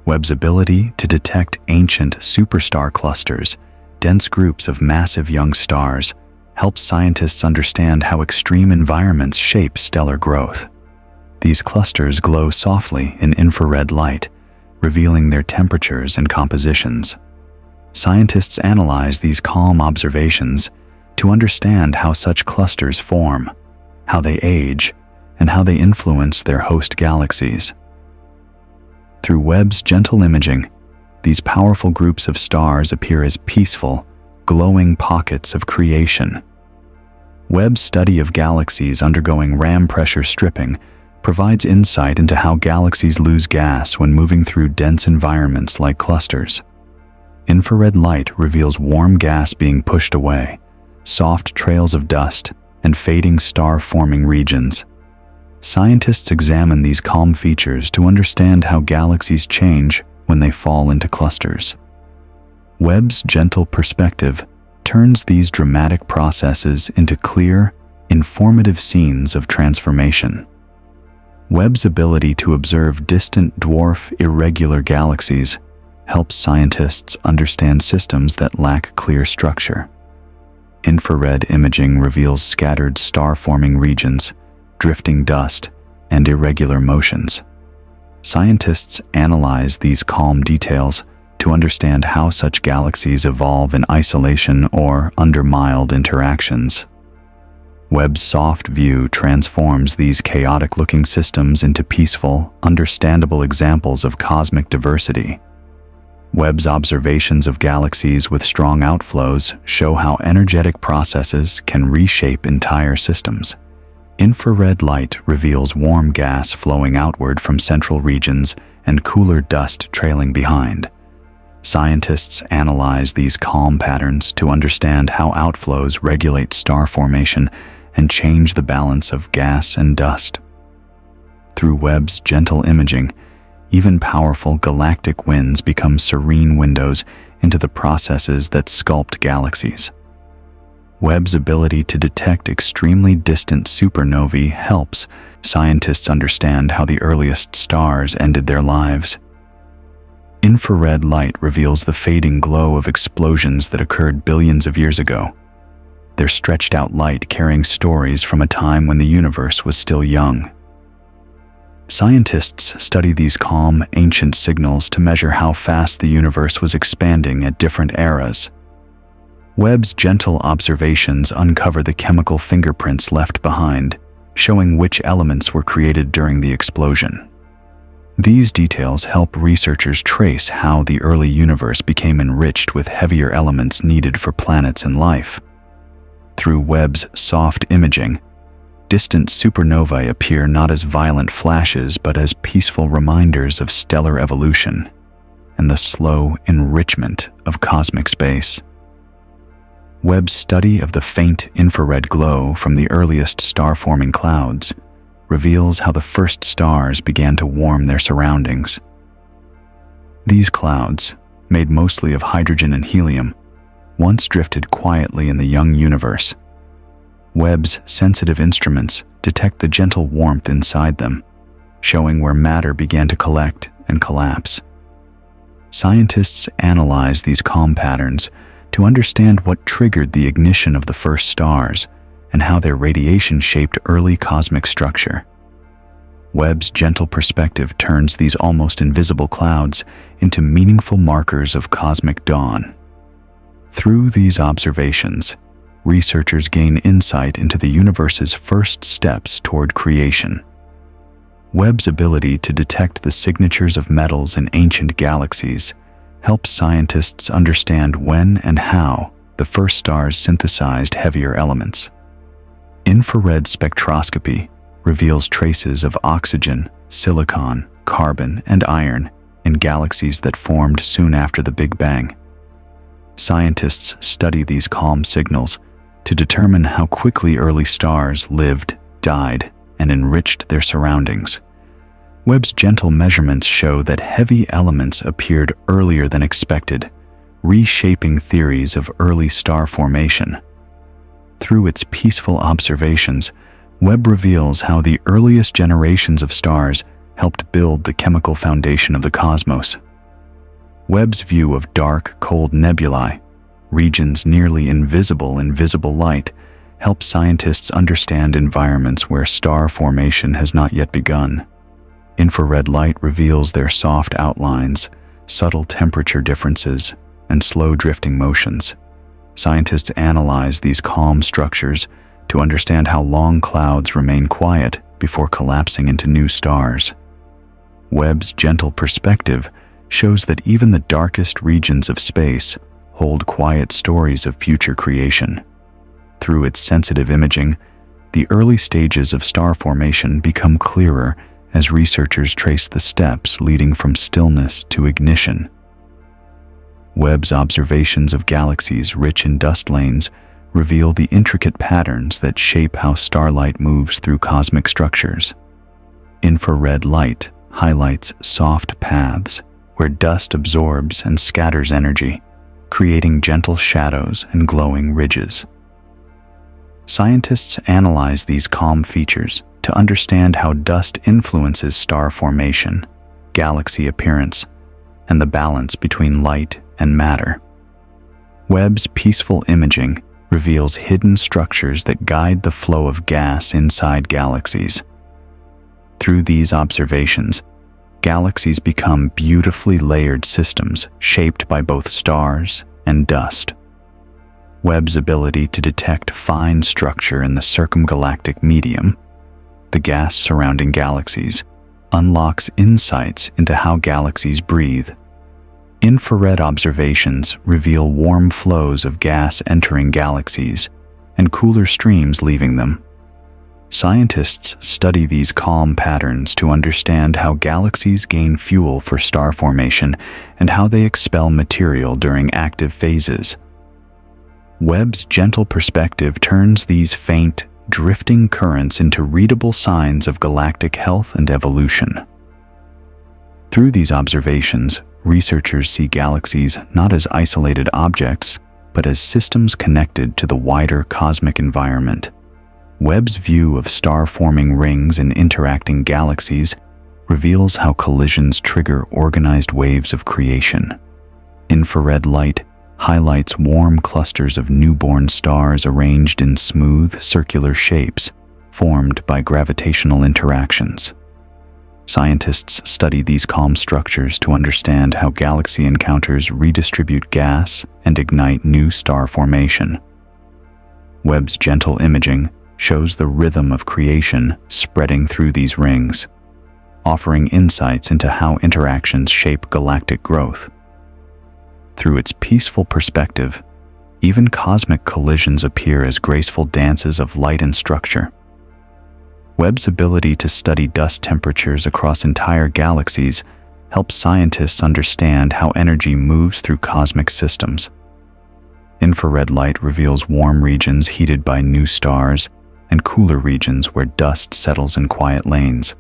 Webb's ability to detect ancient superstar clusters, dense groups of massive young stars, helps scientists understand how extreme environments shape stellar growth. These clusters glow softly in infrared light, revealing their temperatures and compositions. Scientists analyze these calm observations to understand how such clusters form, how they age, and how they influence their host galaxies. Through Webb's gentle imaging, these powerful groups of stars appear as peaceful, glowing pockets of creation. Webb's study of galaxies undergoing ram pressure stripping provides insight into how galaxies lose gas when moving through dense environments like clusters. Infrared light reveals warm gas being pushed away, soft trails of dust, and fading star-forming regions. Scientists examine these calm features to understand how galaxies change when they fall into clusters. Webb's gentle perspective turns these dramatic processes into clear, informative scenes of transformation. Webb's ability to observe distant dwarf irregular galaxies helps scientists understand systems that lack clear structure. Infrared imaging reveals scattered star-forming regions, drifting dust, and irregular motions. Scientists analyze these calm details to understand how such galaxies evolve in isolation or under mild interactions. Webb's soft view transforms these chaotic-looking systems into peaceful, understandable examples of cosmic diversity. Webb's observations of galaxies with strong outflows show how energetic processes can reshape entire systems. Infrared light reveals warm gas flowing outward from central regions and cooler dust trailing behind. Scientists analyze these calm patterns to understand how outflows regulate star formation and change the balance of gas and dust. Through Webb's gentle imaging, even powerful galactic winds become serene windows into the processes that sculpt galaxies. Webb's ability to detect extremely distant supernovae helps scientists understand how the earliest stars ended their lives. Infrared light reveals the fading glow of explosions that occurred billions of years ago. Their stretched-out light carrying stories from a time when the universe was still young. Scientists study these calm, ancient signals to measure how fast the universe was expanding at different eras. Webb's gentle observations uncover the chemical fingerprints left behind, showing which elements were created during the explosion. These details help researchers trace how the early universe became enriched with heavier elements needed for planets and life. Through Webb's soft imaging, distant supernovae appear not as violent flashes but as peaceful reminders of stellar evolution and the slow enrichment of cosmic space. Webb's study of the faint infrared glow from the earliest star-forming clouds reveals how the first stars began to warm their surroundings. These clouds, made mostly of hydrogen and helium, once drifted quietly in the young universe. Webb's sensitive instruments detect the gentle warmth inside them, showing where matter began to collect and collapse. Scientists analyze these calm patterns to understand what triggered the ignition of the first stars and how their radiation shaped early cosmic structure. Webb's gentle perspective turns these almost invisible clouds into meaningful markers of cosmic dawn. Through these observations, researchers gain insight into the universe's first steps toward creation. Webb's ability to detect the signatures of metals in ancient galaxies helps scientists understand when and how the first stars synthesized heavier elements. Infrared spectroscopy reveals traces of oxygen, silicon, carbon, and iron in galaxies that formed soon after the Big Bang. Scientists study these calm signals to determine how quickly early stars lived, died, and enriched their surroundings. Webb's gentle measurements show that heavy elements appeared earlier than expected, reshaping theories of early star formation. Through its peaceful observations, Webb reveals how the earliest generations of stars helped build the chemical foundation of the cosmos. Webb's view of dark, cold nebulae, regions nearly invisible in visible light, helps scientists understand environments where star formation has not yet begun. Infrared light reveals their soft outlines, subtle temperature differences, and slow drifting motions. Scientists analyze these calm structures to understand how long clouds remain quiet before collapsing into new stars. Webb's gentle perspective shows that even the darkest regions of space hold quiet stories of future creation. Through its sensitive imaging, the early stages of star formation become clearer as researchers trace the steps leading from stillness to ignition. Webb's observations of galaxies rich in dust lanes reveal the intricate patterns that shape how starlight moves through cosmic structures. Infrared light highlights soft paths where dust absorbs and scatters energy, creating gentle shadows and glowing ridges. Scientists analyze these calm features to understand how dust influences star formation, galaxy appearance, and the balance between light and matter. Webb's peaceful imaging reveals hidden structures that guide the flow of gas inside galaxies. Through these observations, galaxies become beautifully layered systems shaped by both stars and dust. Webb's ability to detect fine structure in the circumgalactic medium, the gas surrounding galaxies, unlocks insights into how galaxies breathe. Infrared observations reveal warm flows of gas entering galaxies and cooler streams leaving them. Scientists study these calm patterns to understand how galaxies gain fuel for star formation and how they expel material during active phases. Webb's gentle perspective turns these faint, drifting currents into readable signs of galactic health and evolution. Through these observations, researchers see galaxies not as isolated objects, but as systems connected to the wider cosmic environment. Webb's view of star-forming rings and interacting galaxies reveals how collisions trigger organized waves of creation. Infrared light highlights warm clusters of newborn stars arranged in smooth, circular shapes formed by gravitational interactions. Scientists study these calm structures to understand how galaxy encounters redistribute gas and ignite new star formation. Webb's gentle imaging shows the rhythm of creation spreading through these rings, offering insights into how interactions shape galactic growth. Through its peaceful perspective, even cosmic collisions appear as graceful dances of light and structure. Webb's ability to study dust temperatures across entire galaxies helps scientists understand how energy moves through cosmic systems. Infrared light reveals warm regions heated by new stars and cooler regions where dust settles in quiet lanes.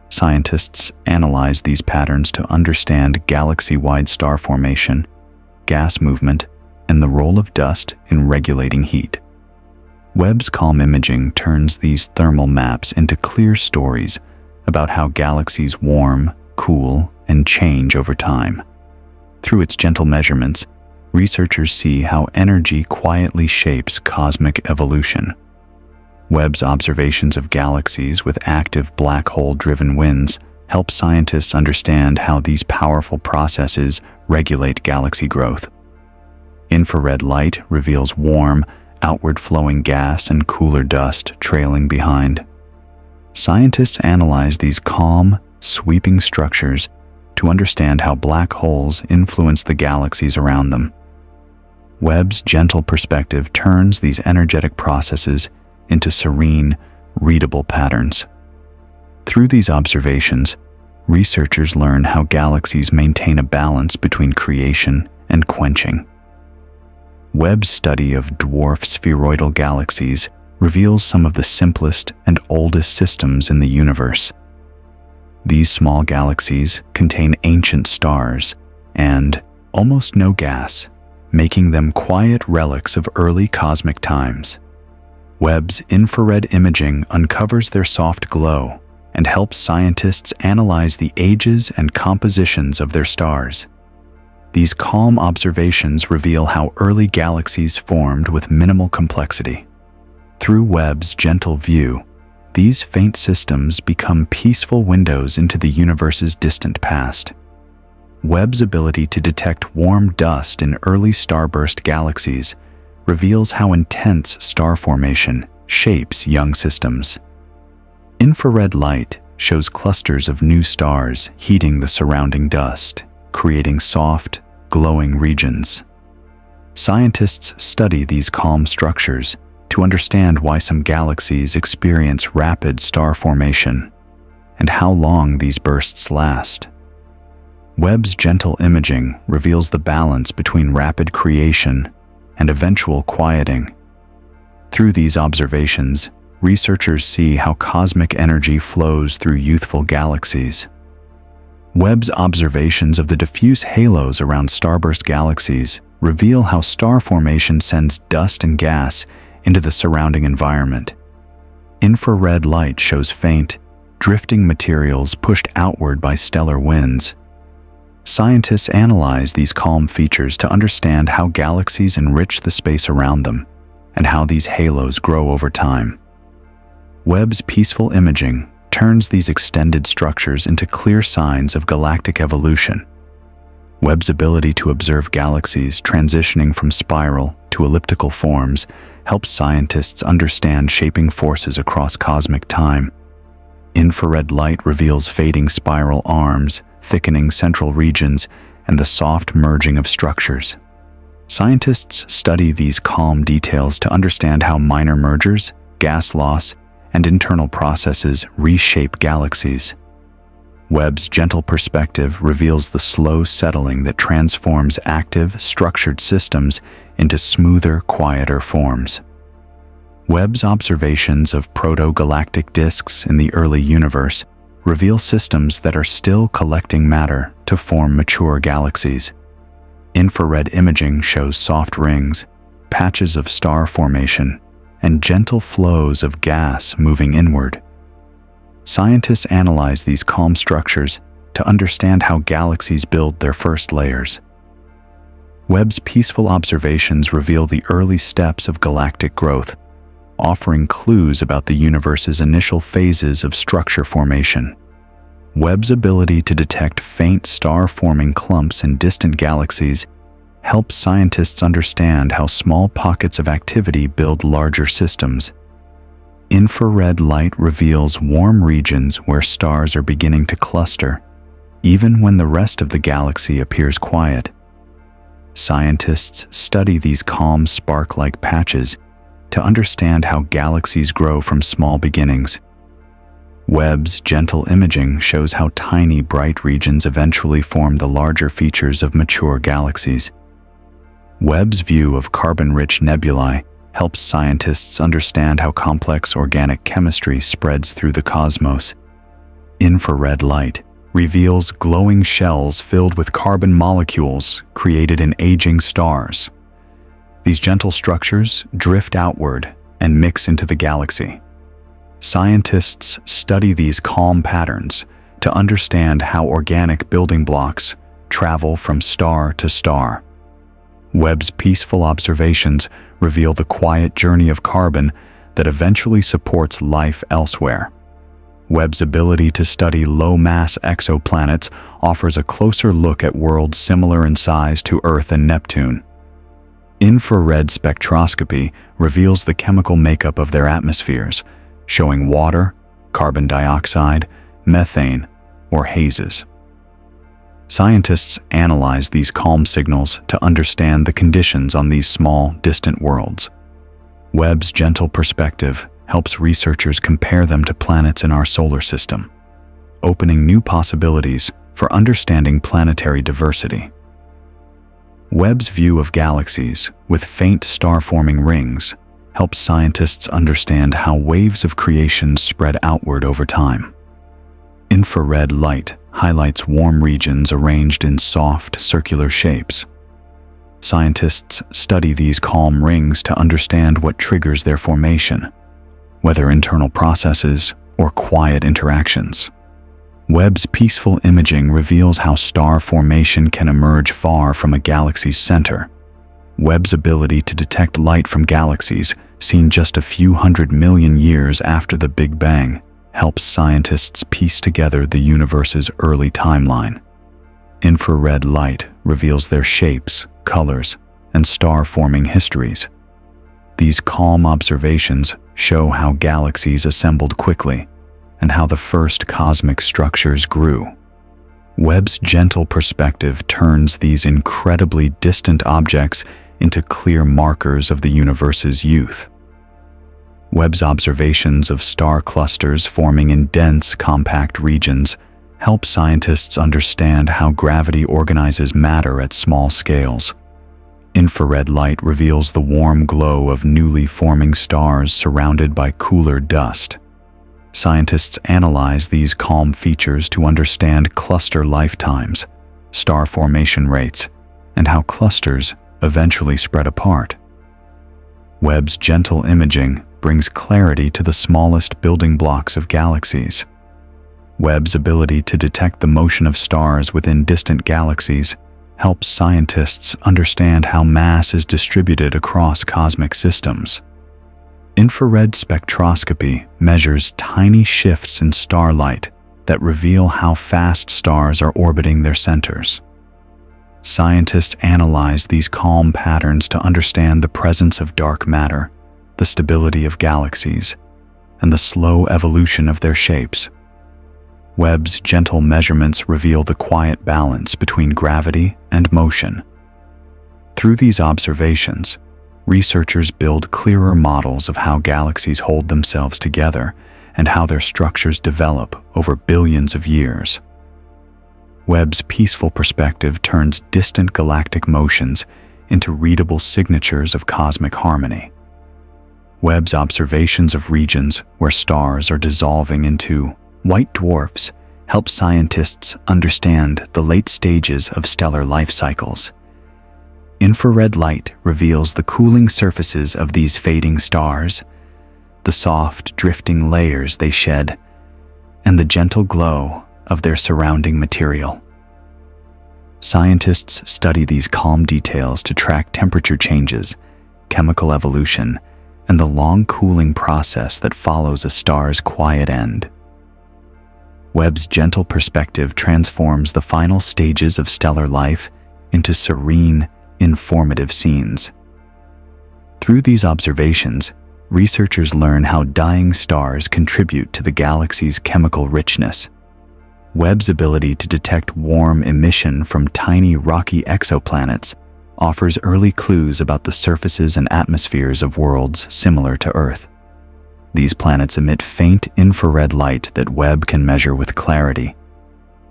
Scientists analyze these patterns to understand galaxy-wide star formation, gas movement, and the role of dust in regulating heat. Webb's calm imaging turns these thermal maps into clear stories about how galaxies warm, cool, and change over time. Through its gentle measurements, researchers see how energy quietly shapes cosmic evolution. Webb's observations of galaxies with active black hole-driven winds help scientists understand how these powerful processes regulate galaxy growth. Infrared light reveals warm, outward-flowing gas and cooler dust trailing behind. Scientists analyze these calm, sweeping structures to understand how black holes influence the galaxies around them. Webb's gentle perspective turns these energetic processes into serene, readable patterns. Through these observations, researchers learn how galaxies maintain a balance between creation and quenching. Webb's study of dwarf spheroidal galaxies reveals some of the simplest and oldest systems in the universe. These small galaxies contain ancient stars and almost no gas, making them quiet relics of early cosmic times. Webb's infrared imaging uncovers their soft glow and helps scientists analyze the ages and compositions of their stars. These calm observations reveal how early galaxies formed with minimal complexity. Through Webb's gentle view, these faint systems become peaceful windows into the universe's distant past. Webb's ability to detect warm dust in early starburst galaxies reveals how intense star formation shapes young systems. Infrared light shows clusters of new stars heating the surrounding dust, creating soft, glowing regions. Scientists study these calm structures to understand why some galaxies experience rapid star formation and how long these bursts last. Webb's gentle imaging reveals the balance between rapid creation and eventual quieting. Through these observations, researchers see how cosmic energy flows through youthful galaxies. Webb's observations of the diffuse halos around starburst galaxies reveal how star formation sends dust and gas into the surrounding environment. Infrared light shows faint, drifting materials pushed outward by stellar winds. Scientists analyze these calm features to understand how galaxies enrich the space around them and how these halos grow over time. Webb's peaceful imaging turns these extended structures into clear signs of galactic evolution. Webb's ability to observe galaxies transitioning from spiral to elliptical forms helps scientists understand shaping forces across cosmic time. Infrared light reveals fading spiral arms, thickening central regions, and the soft merging of structures. Scientists study these calm details to understand how minor mergers, gas loss, and internal processes reshape galaxies. Webb's gentle perspective reveals the slow settling that transforms active, structured systems into smoother, quieter forms. Webb's observations of proto-galactic disks in the early universe reveal systems that are still collecting matter to form mature galaxies. Infrared imaging shows soft rings, patches of star formation, and gentle flows of gas moving inward. Scientists analyze these calm structures to understand how galaxies build their first layers. Webb's peaceful observations reveal the early steps of galactic growth, offering clues about the universe's initial phases of structure formation. Webb's ability to detect faint star-forming clumps in distant galaxies helps scientists understand how small pockets of activity build larger systems. Infrared light reveals warm regions where stars are beginning to cluster, even when the rest of the galaxy appears quiet. Scientists study these calm spark-like patches to understand how galaxies grow from small beginnings. Webb's gentle imaging shows how tiny bright regions eventually form the larger features of mature galaxies. Webb's view of carbon-rich nebulae helps scientists understand how complex organic chemistry spreads through the cosmos. Infrared light reveals glowing shells filled with carbon molecules created in aging stars. These gentle structures drift outward and mix into the galaxy. Scientists study these calm patterns to understand how organic building blocks travel from star to star. Webb's peaceful observations reveal the quiet journey of carbon that eventually supports life elsewhere. Webb's ability to study low-mass exoplanets offers a closer look at worlds similar in size to Earth and Neptune. Infrared spectroscopy reveals the chemical makeup of their atmospheres, showing water, carbon dioxide, methane, or hazes. Scientists analyze these calm signals to understand the conditions on these small, distant worlds. Webb's gentle perspective helps researchers compare them to planets in our solar system, opening new possibilities for understanding planetary diversity. Webb's view of galaxies with faint star-forming rings helps scientists understand how waves of creation spread outward over time. Infrared light highlights warm regions arranged in soft, circular shapes. Scientists study these calm rings to understand what triggers their formation, whether internal processes or quiet interactions. Webb's peaceful imaging reveals how star formation can emerge far from a galaxy's center. Webb's ability to detect light from galaxies seen just a few 100 million years after the Big Bang helps scientists piece together the universe's early timeline. Infrared light reveals their shapes, colors, and star-forming histories. These calm observations show how galaxies assembled quickly and how the first cosmic structures grew. Webb's gentle perspective turns these incredibly distant objects into clear markers of the universe's youth. Webb's observations of star clusters forming in dense, compact regions help scientists understand how gravity organizes matter at small scales. Infrared light reveals the warm glow of newly forming stars surrounded by cooler dust. Scientists analyze these calm features to understand cluster lifetimes, star formation rates, and how clusters eventually spread apart. Webb's gentle imaging brings clarity to the smallest building blocks of galaxies. Webb's ability to detect the motion of stars within distant galaxies helps scientists understand how mass is distributed across cosmic systems. Infrared spectroscopy measures tiny shifts in starlight that reveal how fast stars are orbiting their centers. Scientists analyze these calm patterns to understand the presence of dark matter, the stability of galaxies, and the slow evolution of their shapes. Webb's gentle measurements reveal the quiet balance between gravity and motion. Through these observations, researchers build clearer models of how galaxies hold themselves together and how their structures develop over billions of years. Webb's peaceful perspective turns distant galactic motions into readable signatures of cosmic harmony. Webb's observations of regions where stars are dissolving into white dwarfs help scientists understand the late stages of stellar life cycles. Infrared light reveals the cooling surfaces of these fading stars, the soft, drifting layers they shed, and the gentle glow of their surrounding material. Scientists study these calm details to track temperature changes, chemical evolution, and the long cooling process that follows a star's quiet end. Webb's gentle perspective transforms the final stages of stellar life into serene, informative scenes. Through these observations, researchers learn how dying stars contribute to the galaxy's chemical richness. Webb's ability to detect warm emission from tiny rocky exoplanets offers early clues about the surfaces and atmospheres of worlds similar to Earth. These planets emit faint infrared light that Webb can measure with clarity.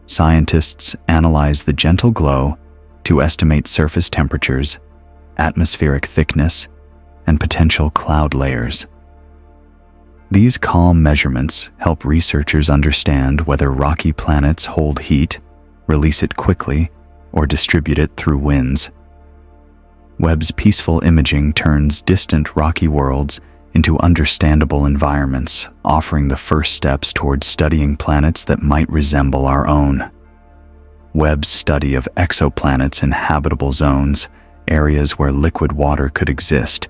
Scientists analyze the gentle glow to estimate surface temperatures, atmospheric thickness, and potential cloud layers. These calm measurements help researchers understand whether rocky planets hold heat, release it quickly, or distribute it through winds. Webb's peaceful imaging turns distant rocky worlds into understandable environments, offering the first steps towards studying planets that might resemble our own. Webb's study of exoplanets in habitable zones, areas where liquid water could exist,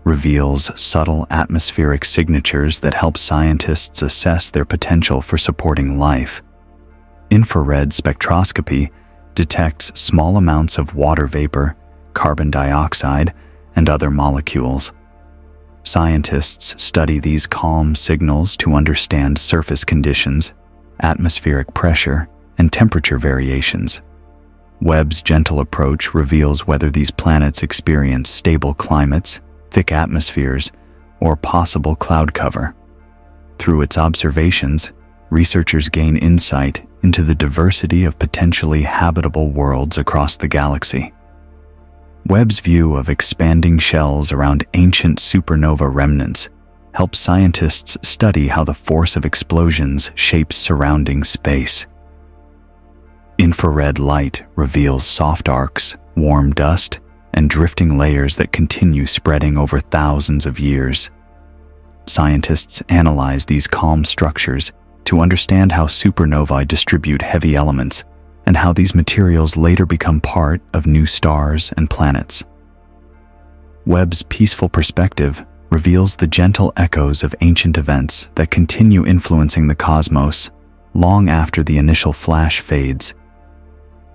reveals subtle atmospheric signatures that help scientists assess their potential for supporting life. Infrared spectroscopy detects small amounts of water vapor, carbon dioxide, and other molecules. Scientists study these calm signals to understand surface conditions, atmospheric pressure, and temperature variations. Webb's gentle approach reveals whether these planets experience stable climates, thick atmospheres, or possible cloud cover. Through its observations, researchers gain insight into the diversity of potentially habitable worlds across the galaxy. Webb's view of expanding shells around ancient supernova remnants helps scientists study how the force of explosions shapes surrounding space. Infrared light reveals soft arcs, warm dust, and drifting layers that continue spreading over thousands of years. Scientists analyze these calm structures to understand how supernovae distribute heavy elements and how these materials later become part of new stars and planets. Webb's peaceful perspective reveals the gentle echoes of ancient events that continue influencing the cosmos long after the initial flash fades.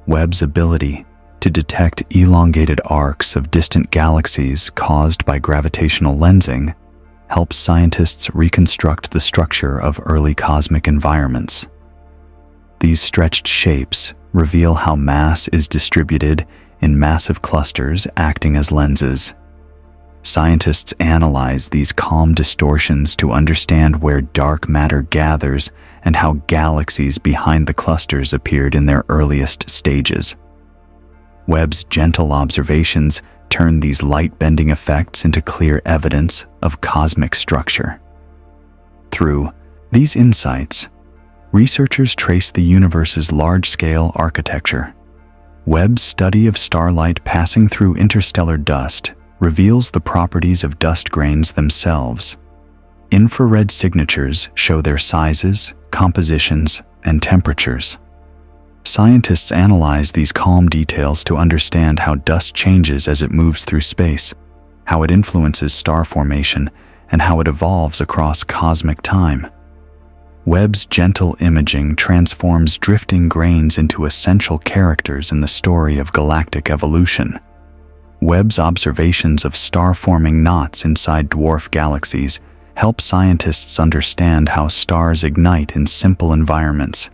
Webb's ability to detect elongated arcs of distant galaxies caused by gravitational lensing helps scientists reconstruct the structure of early cosmic environments. These stretched shapes reveal how mass is distributed in massive clusters acting as lenses. Scientists analyze these calm distortions to understand where dark matter gathers and how galaxies behind the clusters appeared in their earliest stages. Webb's gentle observations turn these light-bending effects into clear evidence of cosmic structure. Through these insights, researchers trace the universe's large-scale architecture. Webb's study of starlight passing through interstellar dust reveals the properties of dust grains themselves. Infrared signatures show their sizes, compositions, and temperatures. Scientists analyze these calm details to understand how dust changes as it moves through space, how it influences star formation, and how it evolves across cosmic time. Webb's gentle imaging transforms drifting grains into essential characters in the story of galactic evolution. Webb's observations of star-forming knots inside dwarf galaxies help scientists understand how stars ignite in simple environments.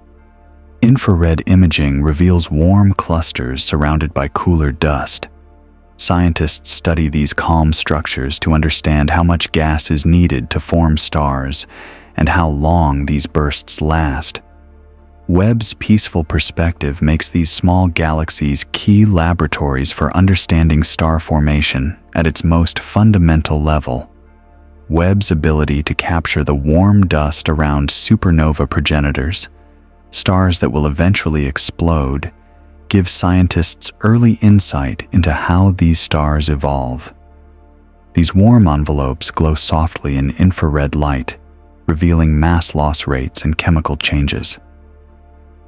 Infrared imaging reveals warm clusters surrounded by cooler dust. Scientists study these calm structures to understand how much gas is needed to form stars and how long these bursts last. Webb's peaceful perspective makes these small galaxies key laboratories for understanding star formation at its most fundamental level. Webb's ability to capture the warm dust around supernova progenitors, stars that will eventually explode, gives scientists early insight into how these stars evolve. These warm envelopes glow softly in infrared light, revealing mass loss rates and chemical changes.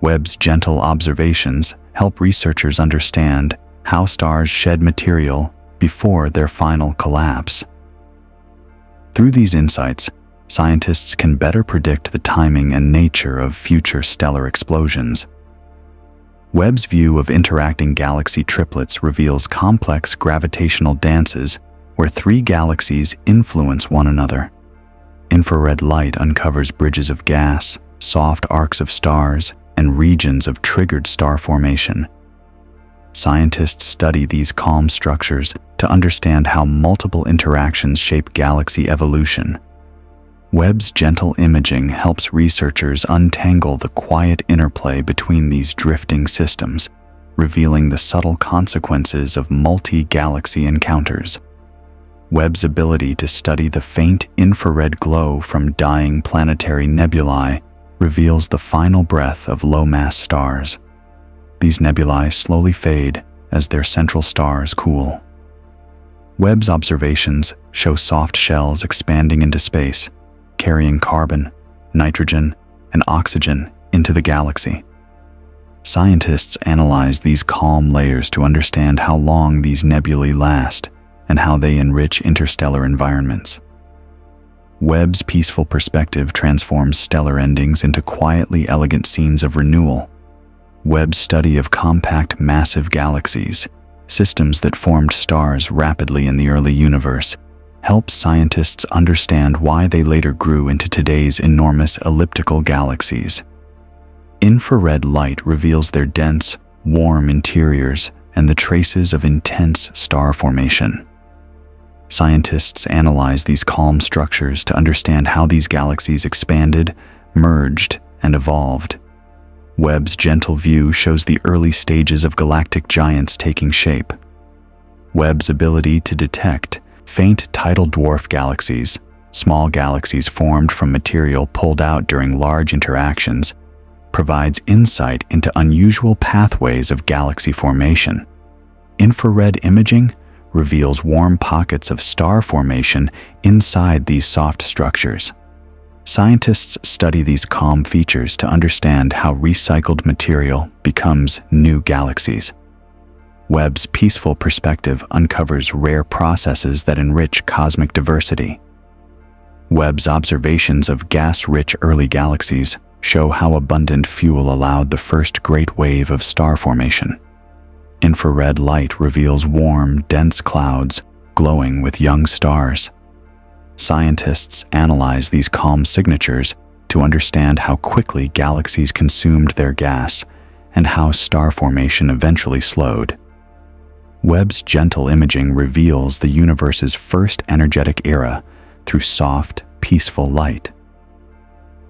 Webb's gentle observations help researchers understand how stars shed material before their final collapse. Through these insights, scientists can better predict the timing and nature of future stellar explosions. Webb's view of interacting galaxy triplets reveals complex gravitational dances where three galaxies influence one another. Infrared light uncovers bridges of gas, soft arcs of stars, and regions of triggered star formation. Scientists study these calm structures to understand how multiple interactions shape galaxy evolution. Webb's gentle imaging helps researchers untangle the quiet interplay between these drifting systems, revealing the subtle consequences of multi-galaxy encounters. Webb's ability to study the faint infrared glow from dying planetary nebulae reveals the final breath of low-mass stars. These nebulae slowly fade as their central stars cool. Webb's observations show soft shells expanding into space, carrying carbon, nitrogen, and oxygen into the galaxy. Scientists analyze these calm layers to understand how long these nebulae last and how they enrich interstellar environments. Webb's peaceful perspective transforms stellar endings into quietly elegant scenes of renewal. Webb's study of compact, massive galaxies, systems that formed stars rapidly in the early universe, helps scientists understand why they later grew into today's enormous elliptical galaxies. Infrared light reveals their dense, warm interiors and the traces of intense star formation. Scientists analyze these calm structures to understand how these galaxies expanded, merged, and evolved. Webb's gentle view shows the early stages of galactic giants taking shape. Webb's ability to detect faint tidal dwarf galaxies, small galaxies formed from material pulled out during large interactions, provides insight into unusual pathways of galaxy formation. Infrared imaging reveals warm pockets of star formation inside these soft structures. Scientists study these calm features to understand how recycled material becomes new galaxies. Webb's peaceful perspective uncovers rare processes that enrich cosmic diversity. Webb's observations of gas-rich early galaxies show how abundant fuel allowed the first great wave of star formation. Infrared light reveals warm, dense clouds glowing with young stars. Scientists analyze these calm signatures to understand how quickly galaxies consumed their gas and how star formation eventually slowed. Webb's gentle imaging reveals the universe's first energetic era through soft, peaceful light.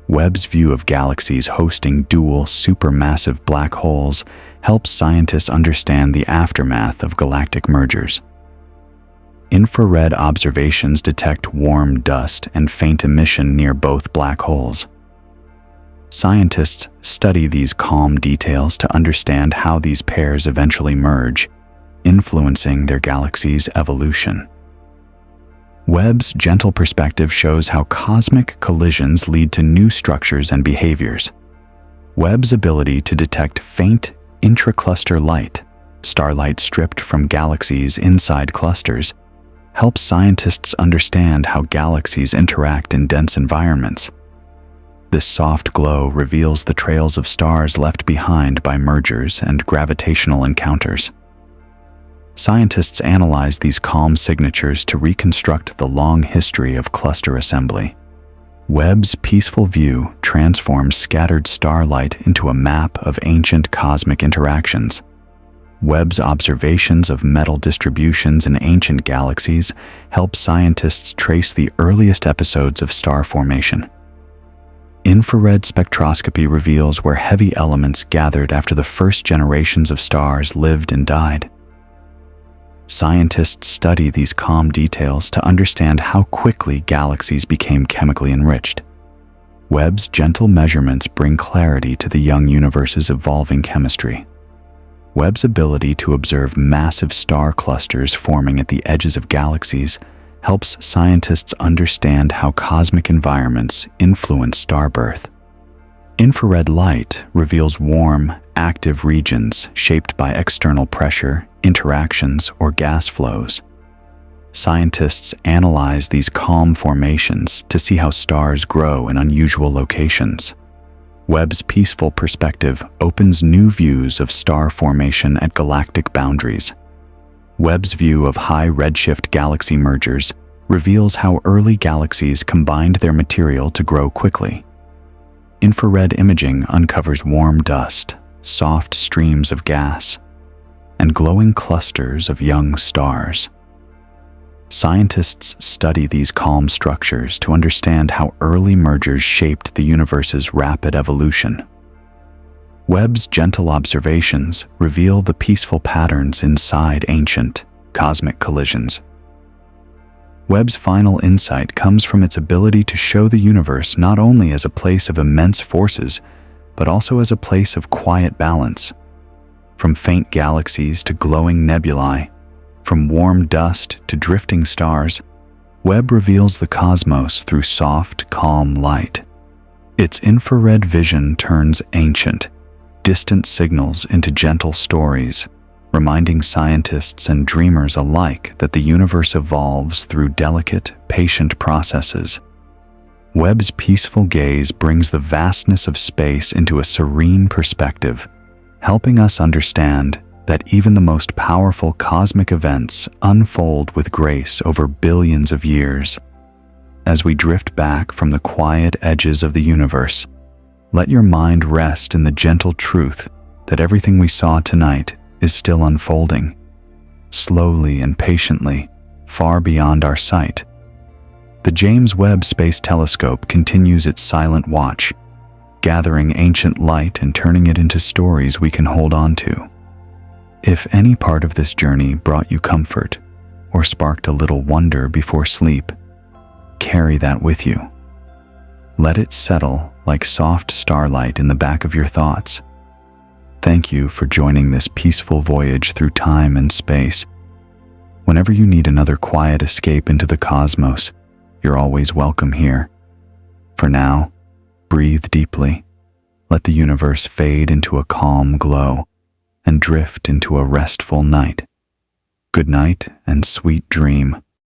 Webb's view of galaxies hosting dual supermassive black holes helps scientists understand the aftermath of galactic mergers. infrared observations detect warm dust and faint emission near both black holes. Scientists study these calm details to understand how these pairs eventually merge, influencing their galaxy's evolution. Webb's gentle perspective shows how cosmic collisions lead to new structures and behaviors. Webb's ability to detect faint intracluster light, starlight stripped from galaxies inside clusters, helps scientists understand how galaxies interact in dense environments. This soft glow reveals the trails of stars left behind by mergers and gravitational encounters. Scientists analyze these calm signatures to reconstruct the long history of cluster assembly. Webb's peaceful view transforms scattered starlight into a map of ancient cosmic interactions. Webb's observations of metal distributions in ancient galaxies help scientists trace the earliest episodes of star formation. Infrared spectroscopy reveals where heavy elements gathered after the first generations of stars lived and died. Scientists study these calm details to understand how quickly galaxies became chemically enriched. Webb's gentle measurements bring clarity to the young universe's evolving chemistry. Webb's ability to observe massive star clusters forming at the edges of galaxies helps scientists understand how cosmic environments influence star birth. Infrared light reveals warm, active regions shaped by external pressure, interactions, or gas flows. Scientists analyze these calm formations to see how stars grow in unusual locations. Webb's peaceful perspective opens new views of star formation at galactic boundaries. Webb's view of high redshift galaxy mergers reveals how early galaxies combined their material to grow quickly. Infrared imaging uncovers warm dust, soft streams of gas, and glowing clusters of young stars. Scientists study these calm structures to understand how early mergers shaped the universe's rapid evolution. Webb's gentle observations reveal the peaceful patterns inside ancient cosmic collisions. Webb's final insight comes from its ability to show the universe not only as a place of immense forces, but also as a place of quiet balance. From faint galaxies to glowing nebulae, from warm dust to drifting stars, Webb reveals the cosmos through soft, calm light. Its infrared vision turns ancient, distant signals into gentle stories, reminding scientists and dreamers alike that the universe evolves through delicate, patient processes. Webb's peaceful gaze brings the vastness of space into a serene perspective, helping us understand that even the most powerful cosmic events unfold with grace over billions of years. As we drift back from the quiet edges of the universe, let your mind rest in the gentle truth that everything we saw tonight is still unfolding, slowly and patiently, far beyond our sight. The James Webb Space Telescope continues its silent watch, gathering ancient light and turning it into stories we can hold on to. If any part of this journey brought you comfort or sparked a little wonder before sleep, carry that with you. Let it settle like soft starlight in the back of your thoughts. Thank you for joining this peaceful voyage through time and space. Whenever you need another quiet escape into the cosmos, you're always welcome here. For now, breathe deeply. Let the universe fade into a calm glow and drift into a restful night. Good night and sweet dream.